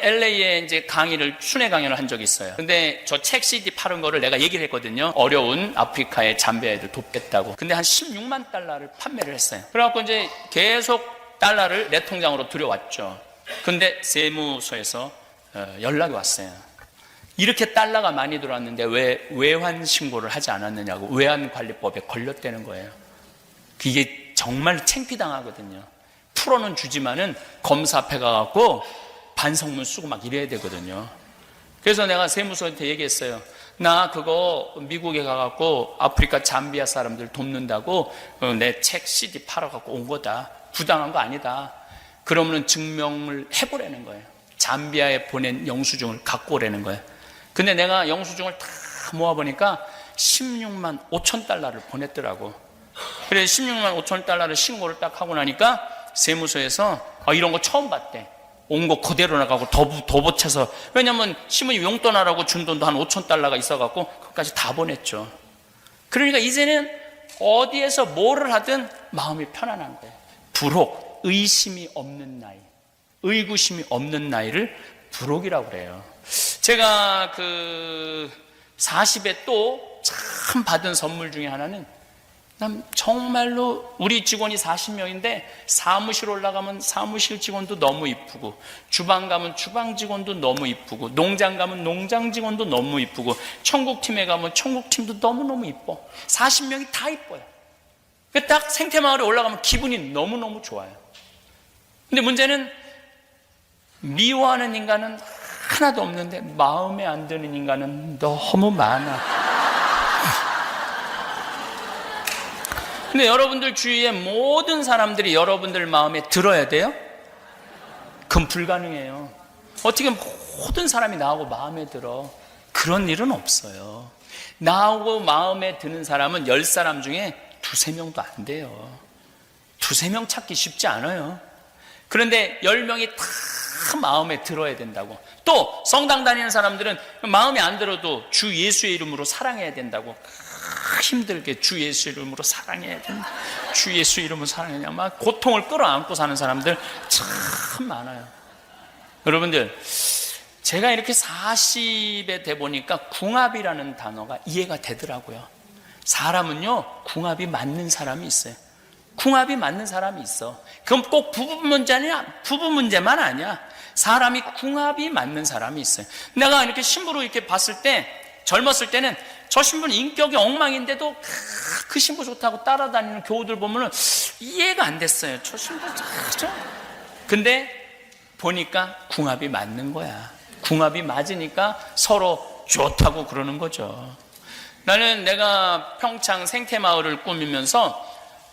LA에 이제 순회 강연을 한 적이 있어요. 근데 저 책 CD 파는 거를 내가 얘기를 했거든요. 어려운 아프리카의 잠비아 애들 돕겠다고. 근데 한 16만 달러를 판매를 했어요. 그래갖고 이제 계속 달러를 내 통장으로 들여왔죠. 근데 세무서에서 연락이 왔어요. 이렇게 달러가 많이 들어왔는데 왜 외환 신고를 하지 않았느냐고. 외환관리법에 걸렸다는 거예요. 이게 정말 창피당하거든요. 프로는 주지만은 검사 앞에 가갖고 반성문 쓰고 막 이래야 되거든요. 그래서 내가 세무서한테 얘기했어요. 나 그거 미국에 가갖고 아프리카 잠비아 사람들 돕는다고 내 책 CD 팔아갖고 온 거다. 부당한 거 아니다. 그러면 증명을 해보라는 거예요. 잠비아에 보낸 영수증을 갖고 오라는 거예요. 근데 내가 영수증을 다 모아보니까 16만 5천 달러를 보냈더라고. 그래서 16만 5천 달러를 신고를 딱 하고 나니까 세무서에서 이런 거 처음 봤대. 온 거 그대로 나가고 더 보채서. 왜냐면 신부님 용돈 하라고 준 돈도 한 5천 달러가 있어갖고 그것까지 다 보냈죠. 그러니까 이제는 어디에서 뭐를 하든 마음이 편안한 거예요. 불혹, 의심이 없는 나이, 의구심이 없는 나이를 불혹이라고 그래요. 제가 40에 또 참 받은 선물 중에 하나는, 난 정말로 우리 직원이 40명인데 사무실 올라가면 사무실 직원도 너무 이쁘고, 주방 가면 주방 직원도 너무 이쁘고, 농장 가면 농장 직원도 너무 이쁘고, 청국팀에 가면 청국팀도 너무너무 이뻐. 40명이 다 이뻐요. 딱 생태마을에 올라가면 기분이 너무너무 좋아요. 근데 문제는 미워하는 인간은 하나도 없는데 마음에 안 드는 인간은 너무 많아. 근데 여러분들 주위에 모든 사람들이 여러분들 마음에 들어야 돼요? 그건 불가능해요. 어떻게 모든 사람이 나하고 마음에 들어? 그런 일은 없어요. 나하고 마음에 드는 사람은 10사람 중에 2-3명도 안 돼요. 2-3명 찾기 쉽지 않아요. 그런데 10명이 다 마음에 들어야 된다고. 또 성당 다니는 사람들은 마음에 안 들어도 주 예수의 이름으로 사랑해야 된다고. 힘들게 주 예수 이름으로 사랑해야 된다. 주 예수 이름으로 사랑해야. 막 고통을 끌어안고 사는 사람들 참 많아요. 여러분들, 제가 이렇게 40에 돼 보니까 궁합이라는 단어가 이해가 되더라고요. 사람은요, 궁합이 맞는 사람이 있어요. 궁합이 맞는 사람이 있어. 그럼 꼭 부부 문제만 아니야. 사람이 궁합이 맞는 사람이 있어요. 내가 이렇게 신부로 이렇게 봤을 때, 젊었을 때는 저 신부는 인격이 엉망인데도 그 신부 좋다고 따라다니는 교우들 보면은 이해가 안 됐어요. 저 신부 근데 보니까 궁합이 맞는 거야. 궁합이 맞으니까 서로 좋다고 그러는 거죠. 나는 내가 평창 생태마을을 꾸미면서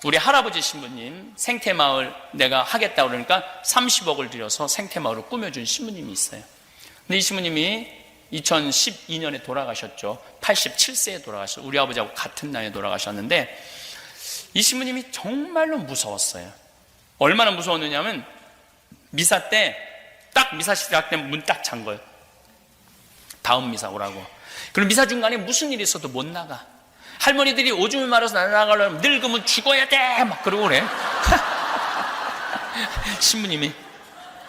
우리 할아버지 신부님 생태마을 내가 하겠다고 그러니까 30억을 들여서 생태마을을 꾸며준 신부님이 있어요. 근데 이 신부님이 2012년에 돌아가셨죠. 87세에 돌아가셨어요. 우리 아버지하고 같은 나이에 돌아가셨는데, 이 신부님이 정말로 무서웠어요. 얼마나 무서웠느냐면, 미사 때 딱 미사 시작 때 문 딱 잠 거예요. 다음 미사 오라고. 그럼 미사 중간에 무슨 일이 있어도 못 나가. 할머니들이 오줌을 말아서 나가려면 늙으면 죽어야 돼 막 그러고 그래. 신부님이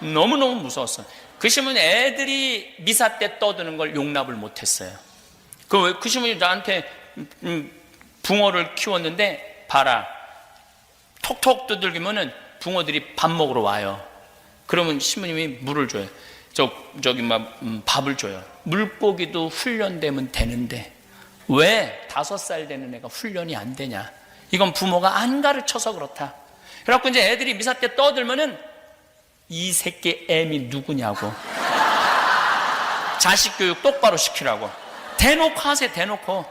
너무너무 무서웠어요. 그 신부는 애들이 미사 때 떠드는 걸 용납을 못했어요. 그 신부님이 나한테 붕어를 키웠는데, 봐라, 톡톡 두들기면은 붕어들이 밥 먹으러 와요. 그러면 신부님이 물을 줘요. 저기 막 밥을 줘요. 물고기도 훈련되면 되는데 왜 5살 되는 애가 훈련이 안 되냐? 이건 부모가 안 가르쳐서 그렇다. 그래갖고 이제 애들이 미사 때 떠들면은 이 새끼 애미 누구냐고. 자식 교육 똑바로 시키라고. 대놓고 하세요, 대놓고.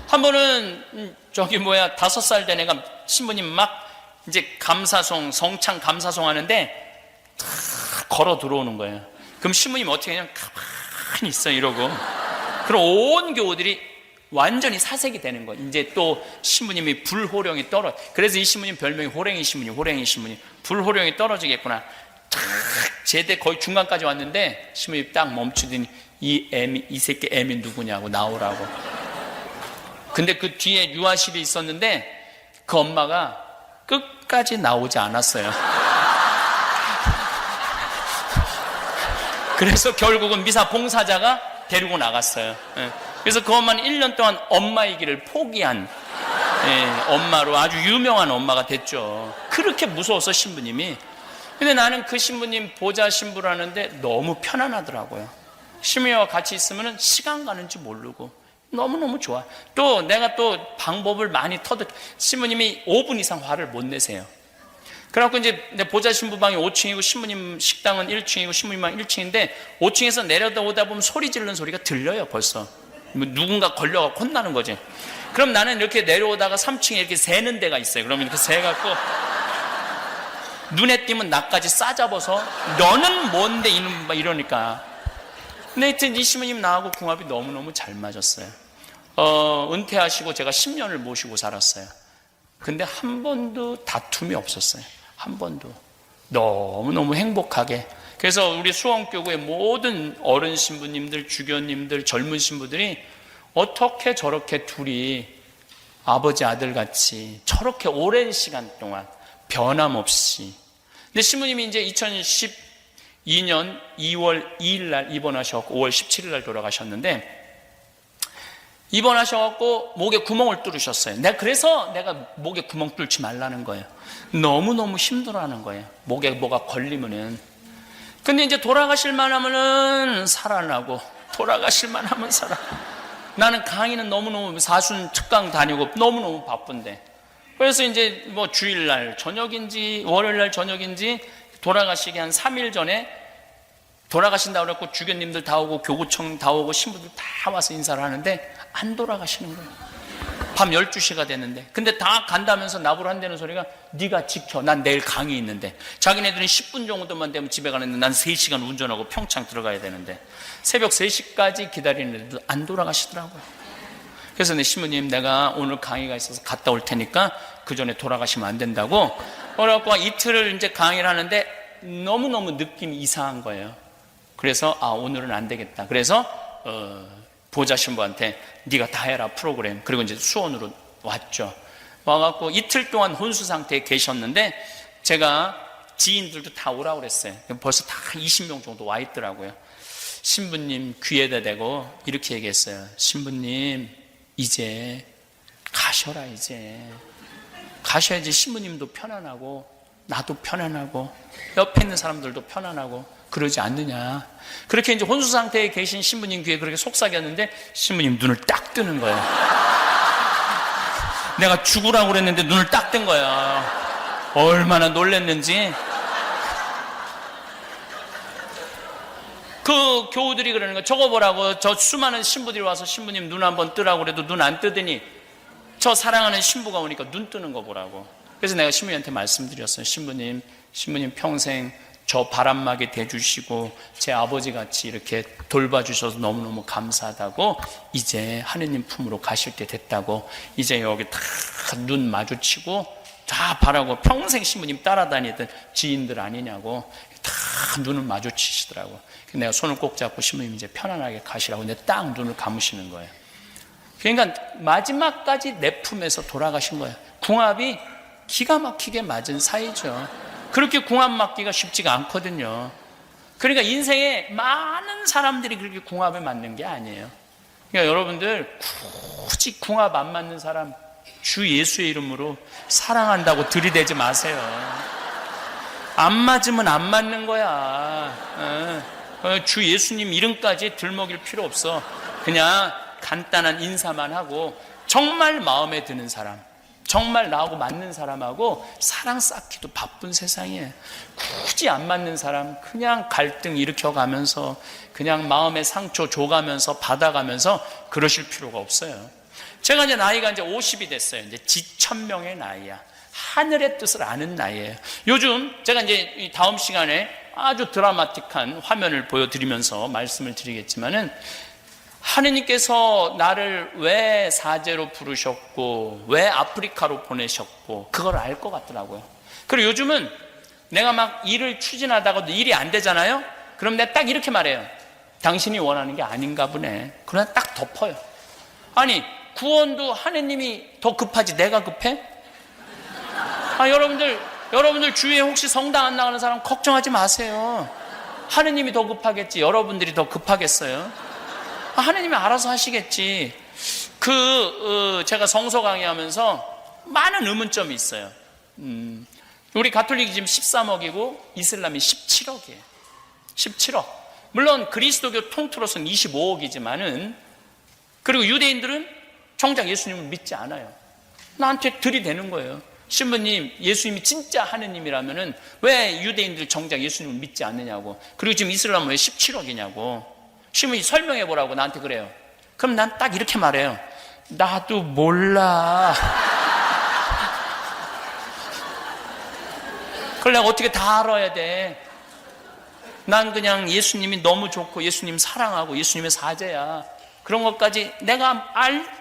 한 번은 5살 된 애가 신부님 막 이제 감사송, 성창 감사송 하는데 다 걸어 들어오는 거예요. 그럼 신부님 어떻게 그냥 가만히 있어 이러고. 그럼 온 교우들이 완전히 사색이 되는 거예요. 이제 또 신부님이 불호령이 떨어. 그래서 이 신부님 별명이 호랭이 신부님, 호랭이 신부님. 불호령이 떨어지겠구나. 탁 제대 거의 중간까지 왔는데 신부님이 딱 멈추더니 이 새끼 애미 누구냐고 나오라고. 근데 그 뒤에 유아실이 있었는데 그 엄마가 끝까지 나오지 않았어요. 그래서 결국은 미사 봉사자가 데리고 나갔어요. 예. 그래서 그것만 1년 동안 엄마이기를 포기한, 예, 엄마로 아주 유명한 엄마가 됐죠. 그렇게 무서워서 신부님이. 근데 나는 그 신부님 보좌 신부라는데 너무 편안하더라고요. 신부님과 같이 있으면 시간 가는지 모르고 너무너무 좋아. 또 내가 또 방법을 많이 신부님이 5분 이상 화를 못 내세요. 그래갖고 이제 내 보좌 신부방이 5층이고 신부님 식당은 1층이고 신부님방 1층인데 5층에서 내려오다 보면 소리 지르는 소리가 들려요. 벌써 누군가 걸려갖고 혼나는 거지. 그럼 나는 이렇게 내려오다가 3층에 이렇게 새는 데가 있어요. 그러면 이렇게 새갖고 눈에 띄면 나까지 싸잡아서 너는 뭔데 이러니까. 근데 하여튼 이 신부님 나하고 궁합이 너무너무 잘 맞았어요. 은퇴하시고 제가 10년을 모시고 살았어요. 근데 한 번도 다툼이 없었어요. 한 번도. 너무너무 행복하게. 그래서 우리 수원교구의 모든 어른 신부님들, 주교님들, 젊은 신부들이 어떻게 저렇게 둘이 아버지 아들 같이 저렇게 오랜 시간 동안 변함없이. 근데 신부님이 이제 2012년 2월 2일 날 입원하셔서 5월 17일 날 돌아가셨는데, 입원하셔갖고 목에 구멍을 뚫으셨어요. 그래서 내가 목에 구멍 뚫지 말라는 거예요. 너무너무 힘들어하는 거예요. 목에 뭐가 걸리면은. 근데 이제 돌아가실 만하면은 살아나고, 돌아가실 만하면 살아. 나는 강의는 너무너무 사순 특강 다니고 너무너무 바쁜데. 그래서 이제 뭐 주일날 저녁인지 월요일날 저녁인지 돌아가시기 한 3일 전에 돌아가신다고 그랬고 주교님들 다 오고 교구청 다 오고 신부들 다 와서 인사를 하는데 안 돌아가시는 거예요. 밤 12시가 됐는데. 근데 다 간다면서 나보러 한다는 소리가 네가 지켜. 난 내일 강의 있는데. 자기네들은 10분 정도만 되면 집에 가는데 난 3시간 운전하고 평창 들어가야 되는데 새벽 3시까지 기다리는데도 안 돌아가시더라고요. 그래서 내 신부님 내가 오늘 강의가 있어서 갔다 올 테니까 그 전에 돌아가시면 안 된다고. 그래갖고 이틀을 이제 강의를 하는데 너무너무 느낌이 이상한 거예요. 그래서 오늘은 안 되겠다. 그래서 보좌 신부한테 네가 다 해라 프로그램. 그리고 이제 수원으로 왔죠. 와갖고 이틀 동안 혼수 상태에 계셨는데 제가 지인들도 다 오라고 그랬어요. 벌써 다 20명 정도 와 있더라고요. 신부님 귀에다 대고 이렇게 얘기했어요. 신부님 이제 가셔라. 이제 가셔야지 신부님도 편안하고 나도 편안하고 옆에 있는 사람들도 편안하고 그러지 않느냐. 그렇게 이제 혼수 상태에 계신 신부님 귀에 그렇게 속삭였는데 신부님 눈을 딱 뜨는 거예요. 내가 죽으라고 그랬는데 눈을 딱 뜬 거야. 얼마나 놀랬는지. 그 교우들이 그러는 거야. 저거 보라고. 저 수많은 신부들이 와서 신부님 눈 한번 뜨라고 그래도 눈 안 뜨더니 저 사랑하는 신부가 오니까 눈 뜨는 거 보라고. 그래서 내가 신부님한테 말씀드렸어요. 신부님 평생 저 바람막이 대주시고 제 아버지같이 이렇게 돌봐주셔서 너무너무 감사하다고. 이제 하느님 품으로 가실 때 됐다고. 이제 여기 다 눈 마주치고 다 바라고. 평생 신부님 따라다니던 지인들 아니냐고 다 눈을 마주치시더라고. 내가 손을 꼭 잡고 신부님 이제 편안하게 가시라고. 근데 딱 눈을 감으시는 거예요. 그러니까 마지막까지 내 품에서 돌아가신 거예요. 궁합이 기가 막히게 맞은 사이죠. 그렇게 궁합 맞기가 쉽지가 않거든요. 그러니까 인생에 많은 사람들이 그렇게 궁합에 맞는 게 아니에요. 그러니까 여러분들 굳이 궁합 안 맞는 사람 주 예수의 이름으로 사랑한다고 들이대지 마세요. 안 맞으면 안 맞는 거야. 주 예수님 이름까지 들먹일 필요 없어. 그냥 간단한 인사만 하고 정말 마음에 드는 사람, 정말 나하고 맞는 사람하고 사랑 쌓기도 바쁜 세상에 굳이 안 맞는 사람 그냥 갈등 일으켜가면서 그냥 마음의 상처 줘가면서 받아가면서 그러실 필요가 없어요. 제가 이제 나이가 이제 50이 됐어요. 이제 지천명의 나이야. 하늘의 뜻을 아는 나이에요. 요즘 제가 이제 다음 시간에 아주 드라마틱한 화면을 보여드리면서 말씀을 드리겠지만은 하느님께서 나를 왜 사제로 부르셨고 왜 아프리카로 보내셨고 그걸 알 것 같더라고요. 그리고 요즘은 내가 막 일을 추진하다가도 일이 안 되잖아요. 그럼 내가 딱 이렇게 말해요. 당신이 원하는 게 아닌가 보네. 그러나 딱 덮어요. 아니 구원도 하느님이 더 급하지 내가 급해? 여러분들 주위에 혹시 성당 안 나가는 사람 걱정하지 마세요. 하느님이 더 급하겠지. 여러분들이 더 급하겠어요? 하느님이 알아서 하시겠지. 제가 성서 강의하면서 많은 의문점이 있어요. 우리 가톨릭이 지금 13억이고 이슬람이 17억이에요. 17억. 물론 그리스도교 통틀어서는 25억이지만은, 그리고 유대인들은 정작 예수님을 믿지 않아요. 나한테 들이대는 거예요. 신부님, 예수님이 진짜 하느님이라면은 왜 유대인들 정작 예수님을 믿지 않느냐고. 그리고 지금 이슬람은 왜 17억이냐고. 신부님 설명해 보라고 나한테 그래요. 그럼 난 딱 이렇게 말해요. 나도 몰라. 그걸 내가 어떻게 다 알아야 돼? 난 그냥 예수님이 너무 좋고 예수님 사랑하고 예수님의 사제야. 그런 것까지 내가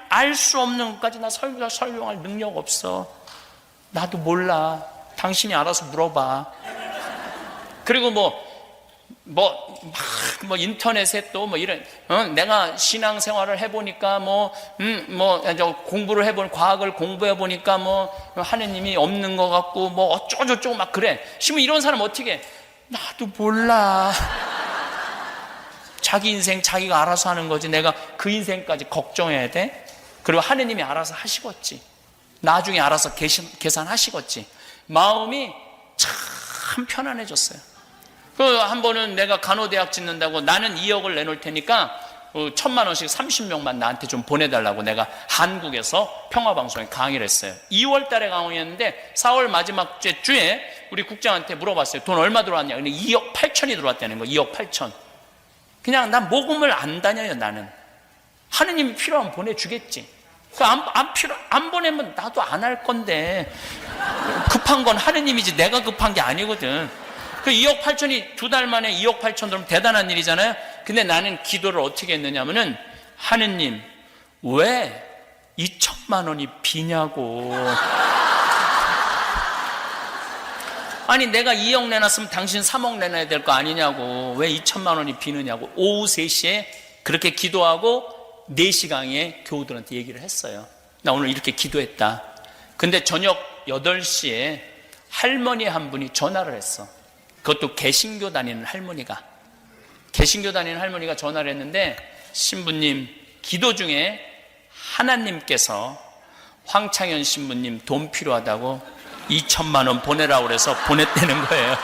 알 수 없는 것까지 나 설명할 능력 없어. 나도 몰라. 당신이 알아서 물어봐. 그리고 인터넷에 또 이런, 내가 신앙생활을 해보니까 공부를 해본, 과학을 공부해보니까 하느님이 없는 것 같고, 어쩌고저쩌고 막 그래. 지금 이런 사람 어떻게 해? 나도 몰라. 자기 인생 자기가 알아서 하는 거지. 내가 그 인생까지 걱정해야 돼? 그리고 하느님이 알아서 하시겠지. 나중에 알아서 계산하시겠지. 마음이 참 편안해졌어요. 한 번은 내가 간호대학 짓는다고 나는 2억을 내놓을 테니까 1,000만 원씩 30명만 나한테 좀 보내달라고 내가 한국에서 평화방송에 강의를 했어요. 2월 달에 강의했는데 4월 마지막 주에 우리 국장한테 물어봤어요. 돈 얼마 들어왔냐? 근데 2억 8천이 들어왔다는 거예요. 2억 8천. 그냥 난 모금을 안 다녀요, 나는. 하느님이 필요하면 보내주겠지. 안 보내면 나도 안 할 건데. 급한 건 하느님이지 내가 급한 게 아니거든. 그 2억 8천이 2달 만에 2억 8천 들으면 대단한 일이잖아요. 근데 나는 기도를 어떻게 했느냐면은, 하느님, 왜 2천만 원이 비냐고. 아니, 내가 2억 내놨으면 당신 3억 내놔야 될 거 아니냐고. 왜 2천만 원이 비느냐고. 오후 3시에 그렇게 기도하고 4시 강의에 교우들한테 얘기를 했어요. 나 오늘 이렇게 기도했다. 근데 저녁 8시에 할머니 한 분이 전화를 했어. 그것도 개신교 다니는 할머니가. 개신교 다니는 할머니가 전화를 했는데, 신부님, 기도 중에 하나님께서 황창현 신부님 돈 필요하다고 2천만 원 보내라고 그래서 보냈다는 거예요.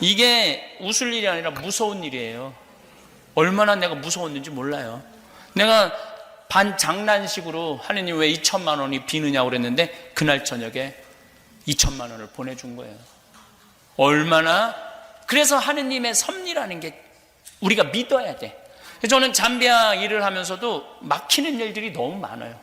이게 웃을 일이 아니라 무서운 일이에요. 얼마나 내가 무서웠는지 몰라요. 내가 반장난식으로 하느님 왜 2천만 원이 비느냐고 그랬는데, 그날 저녁에 2천만 원을 보내준 거예요. 얼마나. 그래서 하느님의 섭리라는 게 우리가 믿어야 돼. 저는 잠비아 일을 하면서도 막히는 일들이 너무 많아요.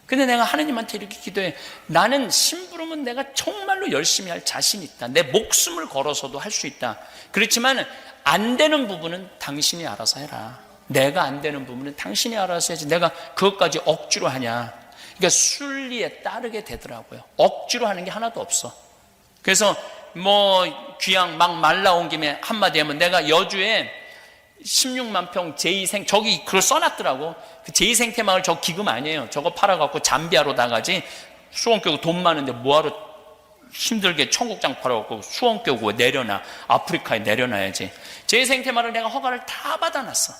근데 내가 하느님한테 이렇게 기도해. 나는 심부름은 내가 정말로 열심히 할 자신이 있다. 내 목숨을 걸어서도 할 수 있다. 그렇지만 안 되는 부분은 당신이 알아서 해라. 내가 안 되는 부분은 당신이 알아서 해야지. 내가 그것까지 억지로 하냐. 그러니까 순리에 따르게 되더라고요. 억지로 하는 게 하나도 없어. 그래서 귀양 막 말라온 김에 한마디 하면, 내가 여주에 16만 평 제2생, 저기 그걸 써놨더라고. 그 제2생태마을 저 기금 아니에요. 저거 팔아갖고 잠비아로 나가지. 수원교구 돈 많은데 뭐하러 힘들게 청국장 팔아갖고 수원교구에 내려놔. 아프리카에 내려놔야지. 제2생태마을을 내가 허가를 다 받아놨어.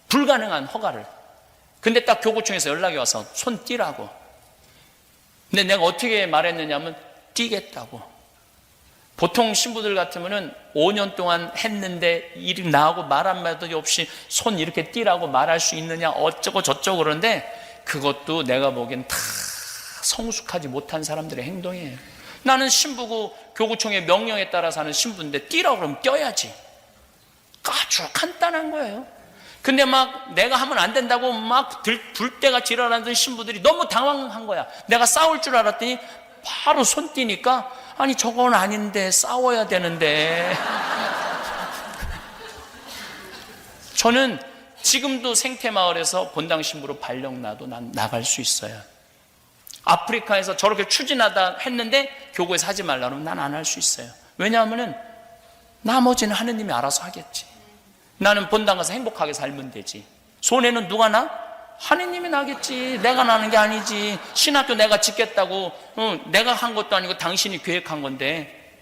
불가능한 허가를. 근데 딱 교구청에서 연락이 와서 손 띄라고. 근데 내가 어떻게 말했느냐면, 띄겠다고. 보통 신부들 같으면은 5년 동안 했는데 일이 나하고 말 한마디 없이 손 이렇게 띄라고 말할 수 있느냐, 어쩌고 저쩌고 그러는데, 그것도 내가 보기엔 다 성숙하지 못한 사람들의 행동이에요. 나는 신부고 교구청의 명령에 따라서 하는 신부인데 띄라고 그러면 띄어야지. 아주 간단한 거예요. 근데 막 내가 하면 안 된다고 막 불때같이 일어나던 신부들이 너무 당황한 거야. 내가 싸울 줄 알았더니 바로 손 띄니까, 아니 저건 아닌데 싸워야 되는데. 저는 지금도 생태마을에서 본당 신부로 발령 나도 난 나갈 수 있어요. 아프리카에서 저렇게 추진하다 했는데 교구에서 하지 말라 그러면 난 안 할 수 있어요. 왜냐하면은 나머지는 하느님이 알아서 하겠지. 나는 본당 가서 행복하게 살면 되지. 손해는 누가 나? 하느님이 나겠지. 내가 나는 게 아니지. 신학교 내가 짓겠다고 내가 한 것도 아니고 당신이 계획한 건데.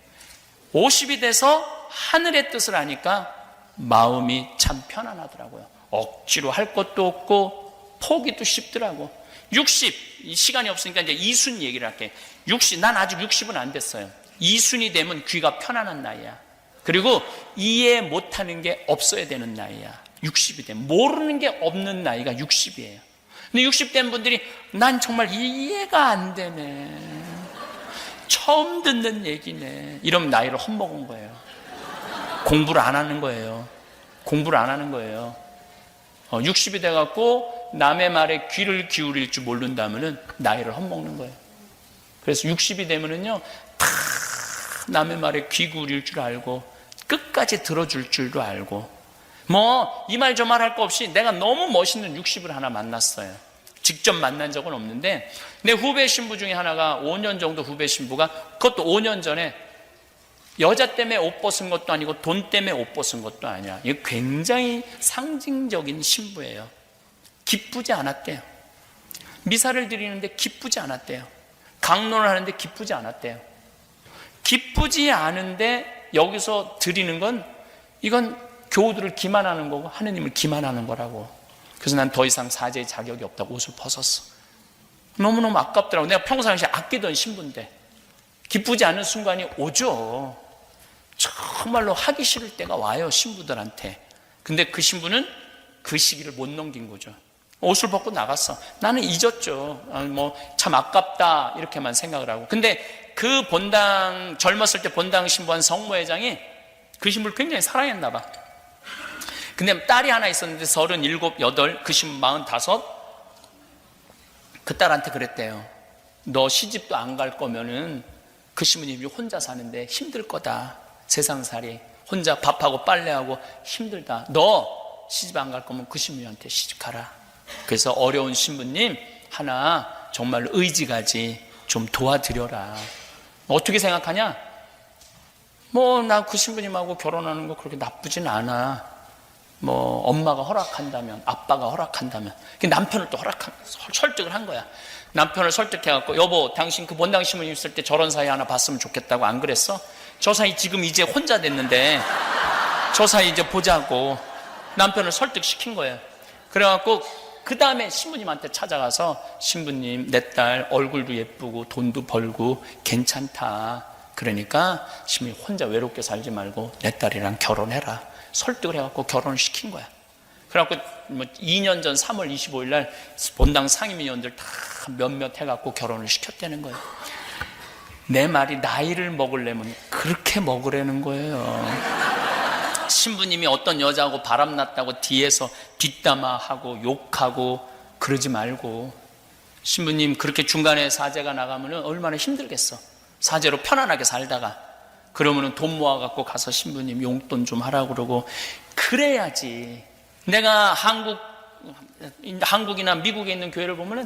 50이 돼서 하늘의 뜻을 아니까 마음이 참 편안하더라고요. 억지로 할 것도 없고 포기도 쉽더라고. 60, 이 시간이 없으니까 이제 이순 얘기를 할게. 60, 난 아직 60은 안 됐어요. 이순이 되면 귀가 편안한 나이야. 그리고 이해 못하는 게 없어야 되는 나이야. 60이 되면 모르는 게 없는 나이가 60이에요. 근데 60 된 분들이 난 정말 이해가 안 되네, 처음 듣는 얘기네, 이러면 나이를 헛먹은 거예요. 공부를 안 하는 거예요. 공부를 안 하는 거예요. 60이 돼갖고 남의 말에 귀를 기울일 줄 모른다면은 나이를 헛먹는 거예요. 그래서 60이 되면은요, 다 남의 말에 귀 기울일 줄 알고 끝까지 들어줄 줄도 알고, 뭐 이 말 저 말 할 거 없이 내가 너무 멋있는 60을 하나 만났어요. 직접 만난 적은 없는데 내 후배 신부 중에 하나가 5년 정도 후배 신부가, 그것도 5년 전에 여자 때문에 옷 벗은 것도 아니고 돈 때문에 옷 벗은 것도 아니야. 이게 굉장히 상징적인 신부예요. 기쁘지 않았대요. 미사를 드리는데 기쁘지 않았대요. 강론을 하는데 기쁘지 않았대요. 기쁘지 않은데 여기서 드리는 건, 이건 교우들을 기만하는 거고 하느님을 기만하는 거라고. 그래서 난 더 이상 사제의 자격이 없다고 옷을 벗었어. 너무너무 아깝더라고. 내가 평상시에 아끼던 신부인데 기쁘지 않은 순간이 오죠. 정말로 하기 싫을 때가 와요, 신부들한테. 근데 그 신부는 그 시기를 못 넘긴 거죠. 옷을 벗고 나갔어. 나는 잊었죠. 뭐 참 아깝다 이렇게만 생각을 하고. 근데 그 본당, 젊었을 때 본당 신부한 성모회장이 그 신부를 굉장히 사랑했나 봐. 근데 딸이 하나 있었는데 37, 8, 그 신부 45. 그 딸한테 그랬대요. 너 시집도 안 갈 거면은 그 신부님이 혼자 사는데 힘들 거다. 세상살이 혼자 밥하고 빨래하고 힘들다. 너 시집 안 갈 거면 그 신부님한테 시집 가라. 그래서 어려운 신부님 하나 정말 의지가지 좀 도와드려라. 어떻게 생각하냐? 뭐 나 그 신부님하고 결혼하는 거 그렇게 나쁘진 않아. 뭐 엄마가 허락한다면, 아빠가 허락한다면. 남편을 또 설득을 한 거야. 남편을 설득해갖고, 여보 당신 그 본당 신부님 있을 때 저런 사이 하나 봤으면 좋겠다고 안 그랬어? 저 사이 지금 이제 혼자 됐는데 저 사이 이제 보자고 남편을 설득시킨 거예요. 그래갖고 그 다음에 신부님한테 찾아가서, 신부님 내 딸 얼굴도 예쁘고 돈도 벌고 괜찮다. 그러니까 신부님 혼자 외롭게 살지 말고 내 딸이랑 결혼해라. 설득을 해갖고 결혼을 시킨 거야. 그래갖고 뭐 2년 전 3월 25일 날 본당 상임위원들 다 몇몇 해갖고 결혼을 시켰다는 거예요. 내 말이 나이를 먹으려면 그렇게 먹으라는 거예요. 신부님이 어떤 여자하고 바람났다고 뒤에서 뒷담화하고 욕하고 그러지 말고, 신부님 그렇게 중간에 사제가 나가면 얼마나 힘들겠어. 사제로 편안하게 살다가 그러면은 돈 모아갖고 가서 신부님 용돈 좀 하라고 그러고 그래야지. 내가 한국이나 미국에 있는 교회를 보면은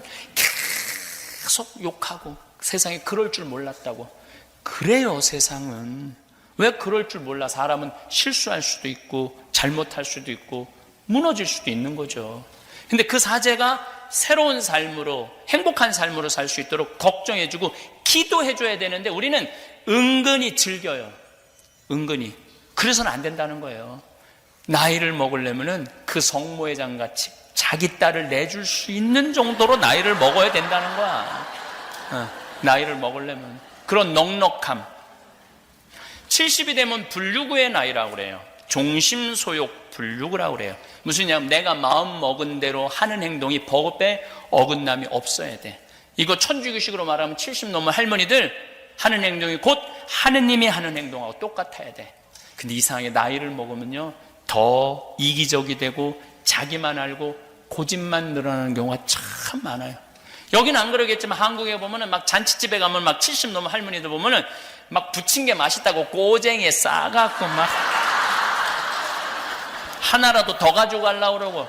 계속 욕하고 세상에 그럴 줄 몰랐다고. 그래요, 세상은. 왜 그럴 줄 몰라? 사람은 실수할 수도 있고 잘못할 수도 있고 무너질 수도 있는 거죠. 근데 그 사제가 새로운 삶으로, 행복한 삶으로 살 수 있도록 걱정해주고 기도해줘야 되는데 우리는 은근히 즐겨요. 은근히. 그래서는 안 된다는 거예요. 나이를 먹으려면은 그 성모회장 같이 자기 딸을 내줄 수 있는 정도로 나이를 먹어야 된다는 거야. 나이를 먹으려면. 그런 넉넉함. 70이 되면 불유구의 나이라고 그래요. 종심소욕 불유구라고 그래요. 무슨 얘기냐면 내가 마음 먹은 대로 하는 행동이 법에 어긋남이 없어야 돼. 이거 천주교식으로 말하면 70 넘은 할머니들 하는 행동이 곧 하느님이 하는 행동하고 똑같아야 돼. 근데 이상하게 나이를 먹으면요 더 이기적이 되고 자기만 알고 고집만 늘어나는 경우가 참 많아요. 여기는 안 그러겠지만 한국에 보면은 막 잔치집에 가면 막 70 넘은 할머니들 보면은 막 부친 게 맛있다고 꼬쟁이에 싸갖고 막 하나라도 더 가져가려고 그러고.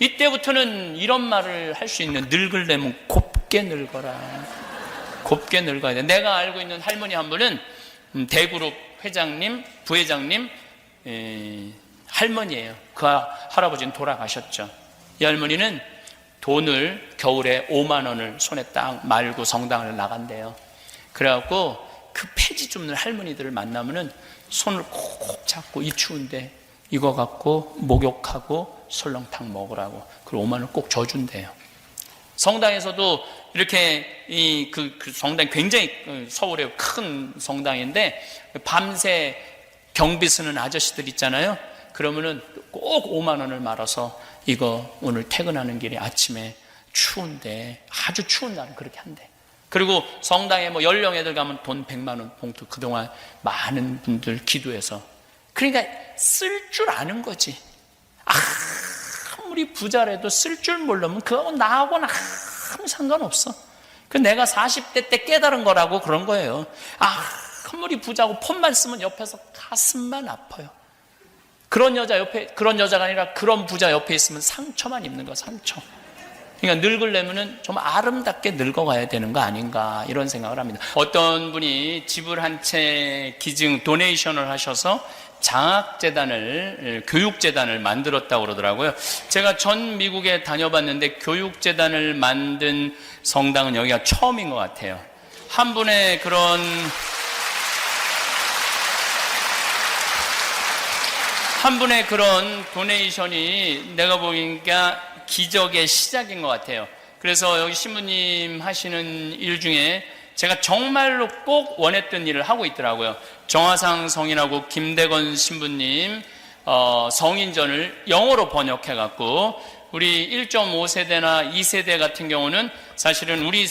이때부터는 이런 말을 할 수 있는, 늙으려면 곱게 늙어라. 곱게 늙어야 돼. 내가 알고 있는 할머니 한 분은 대그룹 회장님, 부회장님 할머니예요. 그 할아버지는 돌아가셨죠. 이 할머니는 돈을 겨울에 5만 원을 손에 딱 말고 성당을 나간대요. 그래갖고 그 폐지 줍는 할머니들을 만나면은 손을 콕 잡고 이 추운데 이거 갖고 목욕하고 설렁탕 먹으라고, 그리고 5만 원 꼭 줘준대요. 성당에서도 이렇게 그 성당 굉장히 서울의 큰 성당인데 밤새 경비 쓰는 아저씨들 있잖아요. 그러면은 꼭 5만 원을 말아서 이거 오늘 퇴근하는 길에 아침에 추운데, 아주 추운 날은 그렇게 한대. 그리고 성당에 뭐 연령 애들 가면 돈 100만 원 봉투 그동안 많은 분들 기도해서, 그러니까 쓸 줄 아는 거지. 아무리 부자라도 쓸 줄 모르면 그거하고 나하고는 아무 상관없어. 그 내가 40대 때 깨달은 거라고 그런 거예요. 아무리 부자고 폰만 쓰면 옆에서 가슴만 아파요. 그런 여자가 아니라 그런 부자 옆에 있으면 상처만 입는 거야, 상처. 그러니까 늙으려면은 좀 아름답게 늙어가야 되는 거 아닌가, 이런 생각을 합니다. 어떤 분이 집을 한 채 기증 도네이션을 하셔서 장학재단을, 교육재단을 만들었다고 그러더라고요. 제가 전 미국에 다녀봤는데 교육재단을 만든 성당은 여기가 처음인 것 같아요. 한 분의 그런 도네이션이 내가 보니까 기적의 시작인 것 같아요. 그래서 여기 신부님 하시는 일 중에 제가 정말로 꼭 원했던 일을 하고 있더라고요. 정화상 성인하고 김대건 신부님 성인전을 영어로 번역해갖고 우리 1.5세대나 2세대 같은 경우는 사실은 우리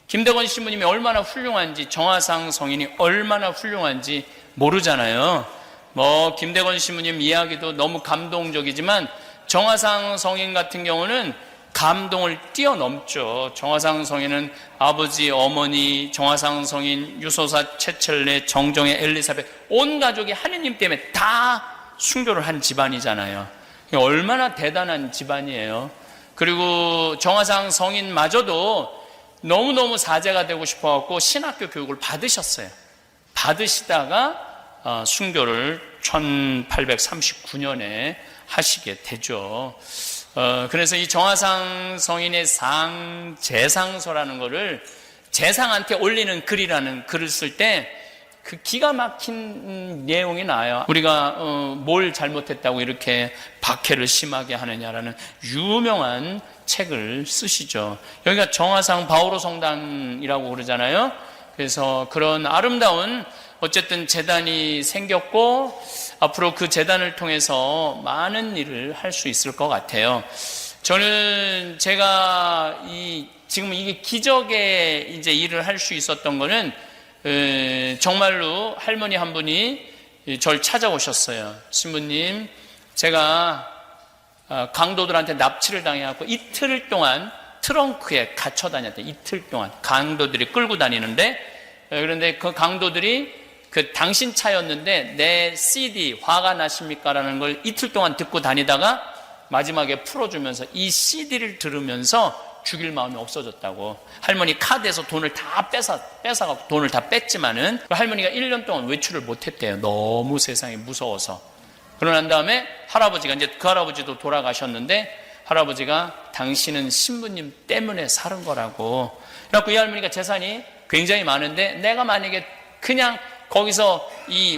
김대건 신부님이 얼마나 훌륭한지, 정화상 성인이 얼마나 훌륭한지 모르잖아요. 뭐 김대건 신부님 이야기도 너무 감동적이지만 정화상 성인 같은 경우는 감동을 뛰어넘죠. 정화상 성인은 아버지, 어머니, 정화상 성인, 유소사, 최철래, 정정혜, 엘리사벳 온 가족이 하느님 때문에 다 순교를 한 집안이잖아요. 얼마나 대단한 집안이에요. 그리고 정화상 성인마저도 너무너무 사제가 되고 싶어갖고 신학교 교육을 받으셨어요. 받으시다가 순교를 1839년에 하시게 되죠. 그래서 이 정화상 성인의 재상서라는 거를 재상한테 올리는 글이라는 글을 쓸 때 그 기가 막힌 내용이 나와요. 우리가 뭘 잘못했다고 이렇게 박해를 심하게 하느냐라는 유명한 책을 쓰시죠. 여기가 정화상 바오로 성당이라고 그러잖아요. 그래서 그런 아름다운 어쨌든 재단이 생겼고 앞으로 그 재단을 통해서 많은 일을 할 수 있을 것 같아요. 저는 제가 지금 이게 기적의 이제 일을 할 수 있었던 거는 정말로 할머니 한 분이 저를 찾아오셨어요. 신부님, 제가 강도들한테 납치를 당해갖고 이틀 동안 트렁크에 갇혀 다녔대요. 이틀 동안 강도들이 끌고 다니는데, 그런데 그 강도들이 당신 차였는데 내 CD 화가 나십니까? 라는 걸 이틀 동안 듣고 다니다가 마지막에 풀어주면서 이 CD를 들으면서 죽일 마음이 없어졌다고. 할머니 카드에서 돈을 다 뺏어갖고 돈을 다 뺐지만은 할머니가 1년 동안 외출을 못했대요. 너무 세상이 무서워서. 그러고 난 다음에 할아버지가, 이제 그 할아버지도 돌아가셨는데 할아버지가 당신은 신부님 때문에 사는 거라고. 그래갖고 이 할머니가 재산이 굉장히 많은데 내가 만약에 그냥 거기서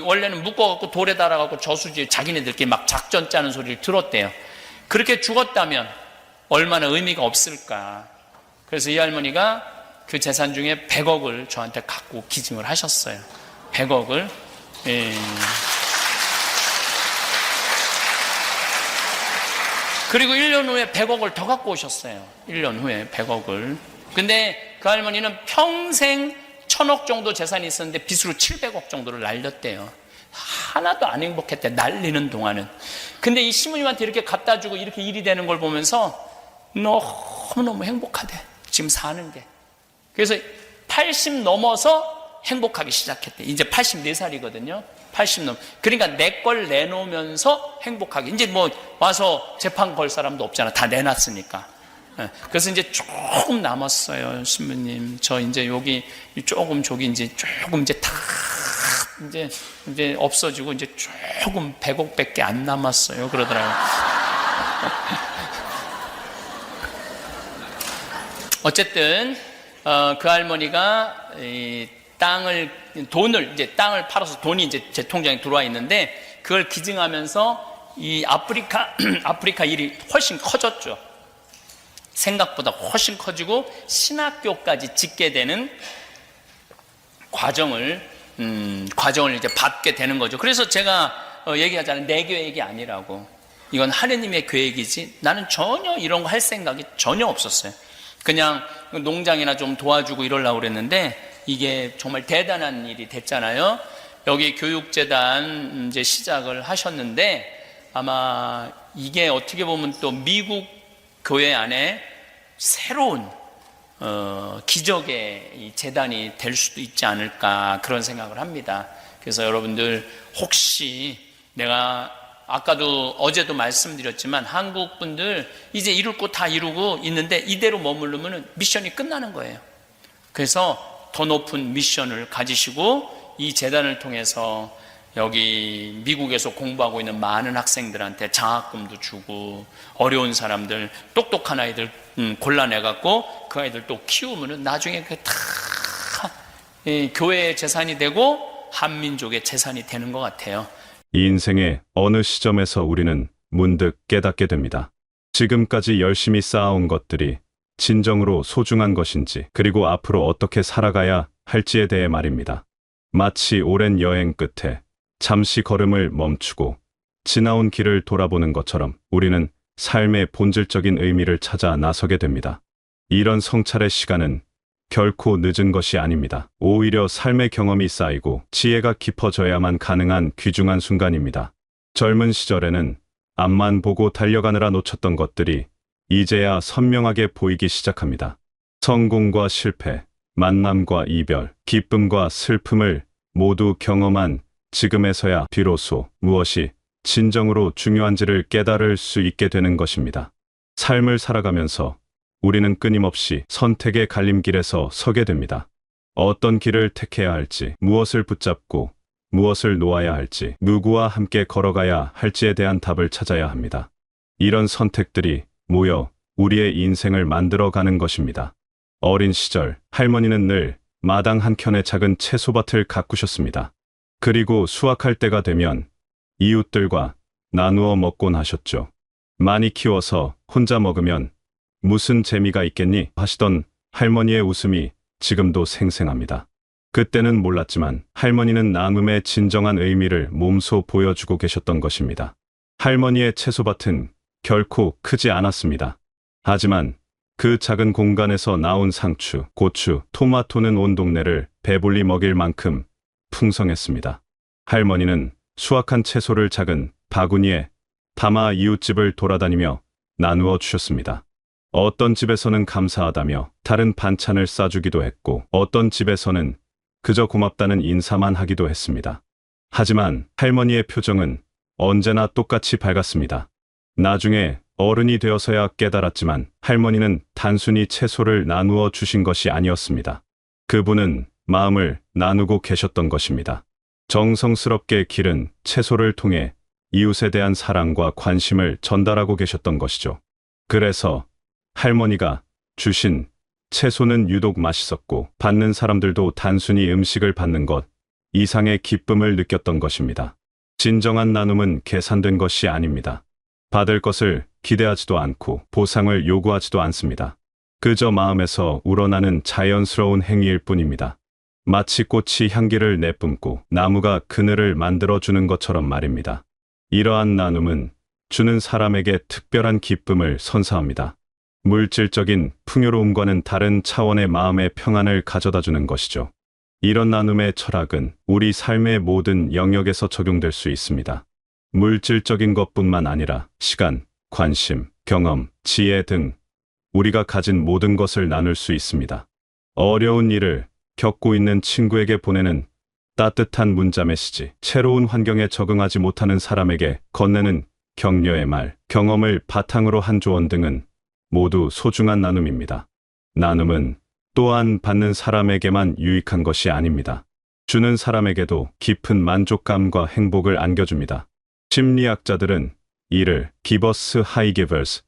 원래는 묶어갖고 돌에 달아갖고 저수지에 자기네들끼리 막 작전 짜는 소리를 들었대요. 그렇게 죽었다면 얼마나 의미가 없을까. 그래서 이 할머니가 그 재산 중에 100억을 저한테 갖고 기증을 하셨어요. 100억을. 그리고 1년 후에 100억을 더 갖고 오셨어요. 1년 후에 100억을. 근데 그 할머니는 평생 1000억 정도 재산이 있었는데 빚으로 700억 정도를 날렸대요. 하나도 안 행복했대, 날리는 동안은. 근데 이 신부님한테 이렇게 갖다 주고 이렇게 일이 되는 걸 보면서 너무너무 행복하대, 지금 사는 게. 그래서 80 넘어서 행복하기 시작했대. 이제 84살이거든요. 80 넘. 그러니까 내 걸 내놓으면서 행복하게. 이제 뭐 와서 재판 걸 사람도 없잖아. 다 내놨으니까. 그래서 이제 조금 남았어요. 신부님, 저 이제 여기 조금 저기 이제 조금 이제 다 이제 없어지고 이제 조금 100억밖에 안 남았어요. 그러더라고요. 어쨌든 그 할머니가 땅을 팔아서 돈이 이제 제 통장에 들어와 있는데 그걸 기증하면서 이 아프리카 일이 훨씬 커졌죠. 생각보다 훨씬 커지고 신학교까지 짓게 되는 과정을 이제 받게 되는 거죠. 그래서 제가 얘기하잖아요. 내 계획이 아니라고. 이건 하느님의 계획이지 나는 전혀 이런 거 할 생각이 전혀 없었어요. 그냥 농장이나 좀 도와주고 이러려고 그랬는데 이게 정말 대단한 일이 됐잖아요. 여기 교육재단 이제 시작을 하셨는데 아마 이게 어떻게 보면 또 미국 교회 안에 새로운 기적의 이 재단이 될 수도 있지 않을까 그런 생각을 합니다. 그래서 여러분들 혹시 내가 아까도 어제도 말씀드렸지만 한국 분들 이제 이룰 거 다 이루고 있는데 이대로 머무르면 미션이 끝나는 거예요. 그래서 더 높은 미션을 가지시고 이 재단을 통해서 여기 미국에서 공부하고 있는 많은 학생들한테 장학금도 주고 어려운 사람들 똑똑한 아이들 골라내갖고 그 아이들 또 키우면은 나중에 그게 다 교회의 재산이 되고 한민족의 재산이 되는 것 같아요. 이 인생의 어느 시점에서 우리는 문득 깨닫게 됩니다. 지금까지 열심히 쌓아온 것들이 진정으로 소중한 것인지, 그리고 앞으로 어떻게 살아가야 할지에 대해 말입니다. 마치 오랜 여행 끝에 잠시 걸음을 멈추고 지나온 길을 돌아보는 것처럼 우리는 삶의 본질적인 의미를 찾아 나서게 됩니다. 이런 성찰의 시간은 결코 늦은 것이 아닙니다. 오히려 삶의 경험이 쌓이고 지혜가 깊어져야만 가능한 귀중한 순간입니다. 젊은 시절에는 앞만 보고 달려가느라 놓쳤던 것들이 이제야 선명하게 보이기 시작합니다. 성공과 실패, 만남과 이별, 기쁨과 슬픔을 모두 경험한 지금에서야 비로소 무엇이 진정으로 중요한지를 깨달을 수 있게 되는 것입니다. 삶을 살아가면서 우리는 끊임없이 선택의 갈림길에서 서게 됩니다. 어떤 길을 택해야 할지, 무엇을 붙잡고 무엇을 놓아야 할지, 누구와 함께 걸어가야 할지에 대한 답을 찾아야 합니다. 이런 선택들이 모여 우리의 인생을 만들어가는 것입니다. 어린 시절 할머니는 늘 마당 한켠에 작은 채소밭을 가꾸셨습니다. 그리고 수확할 때가 되면 이웃들과 나누어 먹곤 하셨죠. 많이 키워서 혼자 먹으면 무슨 재미가 있겠니? 하시던 할머니의 웃음이 지금도 생생합니다. 그때는 몰랐지만 할머니는 나눔의 진정한 의미를 몸소 보여주고 계셨던 것입니다. 할머니의 채소밭은 결코 크지 않았습니다. 하지만 그 작은 공간에서 나온 상추, 고추, 토마토는 온 동네를 배불리 먹일 만큼 풍성했습니다. 할머니는 수확한 채소를 작은 바구니에 담아 이웃집을 돌아다니며 나누어 주셨습니다. 어떤 집에서는 감사하다며 다른 반찬을 싸주기도 했고, 어떤 집에서는 그저 고맙다는 인사만 하기도 했습니다. 하지만 할머니의 표정은 언제나 똑같이 밝았습니다. 나중에 어른이 되어서야 깨달았지만 할머니는 단순히 채소를 나누어 주신 것이 아니었습니다. 그분은 마음을 나누고 계셨던 것입니다. 정성스럽게 기른 채소를 통해 이웃에 대한 사랑과 관심을 전달하고 계셨던 것이죠. 그래서 할머니가 주신 채소는 유독 맛있었고 받는 사람들도 단순히 음식을 받는 것 이상의 기쁨을 느꼈던 것입니다. 진정한 나눔은 계산된 것이 아닙니다. 받을 것을 기대하지도 않고 보상을 요구하지도 않습니다. 그저 마음에서 우러나는 자연스러운 행위일 뿐입니다. 마치 꽃이 향기를 내뿜고 나무가 그늘을 만들어주는 것처럼 말입니다. 이러한 나눔은 주는 사람에게 특별한 기쁨을 선사합니다. 물질적인 풍요로움과는 다른 차원의 마음의 평안을 가져다주는 것이죠. 이런 나눔의 철학은 우리 삶의 모든 영역에서 적용될 수 있습니다. 물질적인 것뿐만 아니라 시간, 관심, 경험, 지혜 등 우리가 가진 모든 것을 나눌 수 있습니다. 어려운 일을 겪고 있는 친구에게 보내는 따뜻한 문자 메시지, 새로운 환경에 적응하지 못하는 사람에게 건네는 격려의 말, 경험을 바탕으로 한 조언 등은 모두 소중한 나눔입니다. 나눔은 또한 받는 사람에게만 유익한 것이 아닙니다. 주는 사람에게도 깊은 만족감과 행복을 안겨줍니다. 심리학자들은 이를 기버스 하이기버스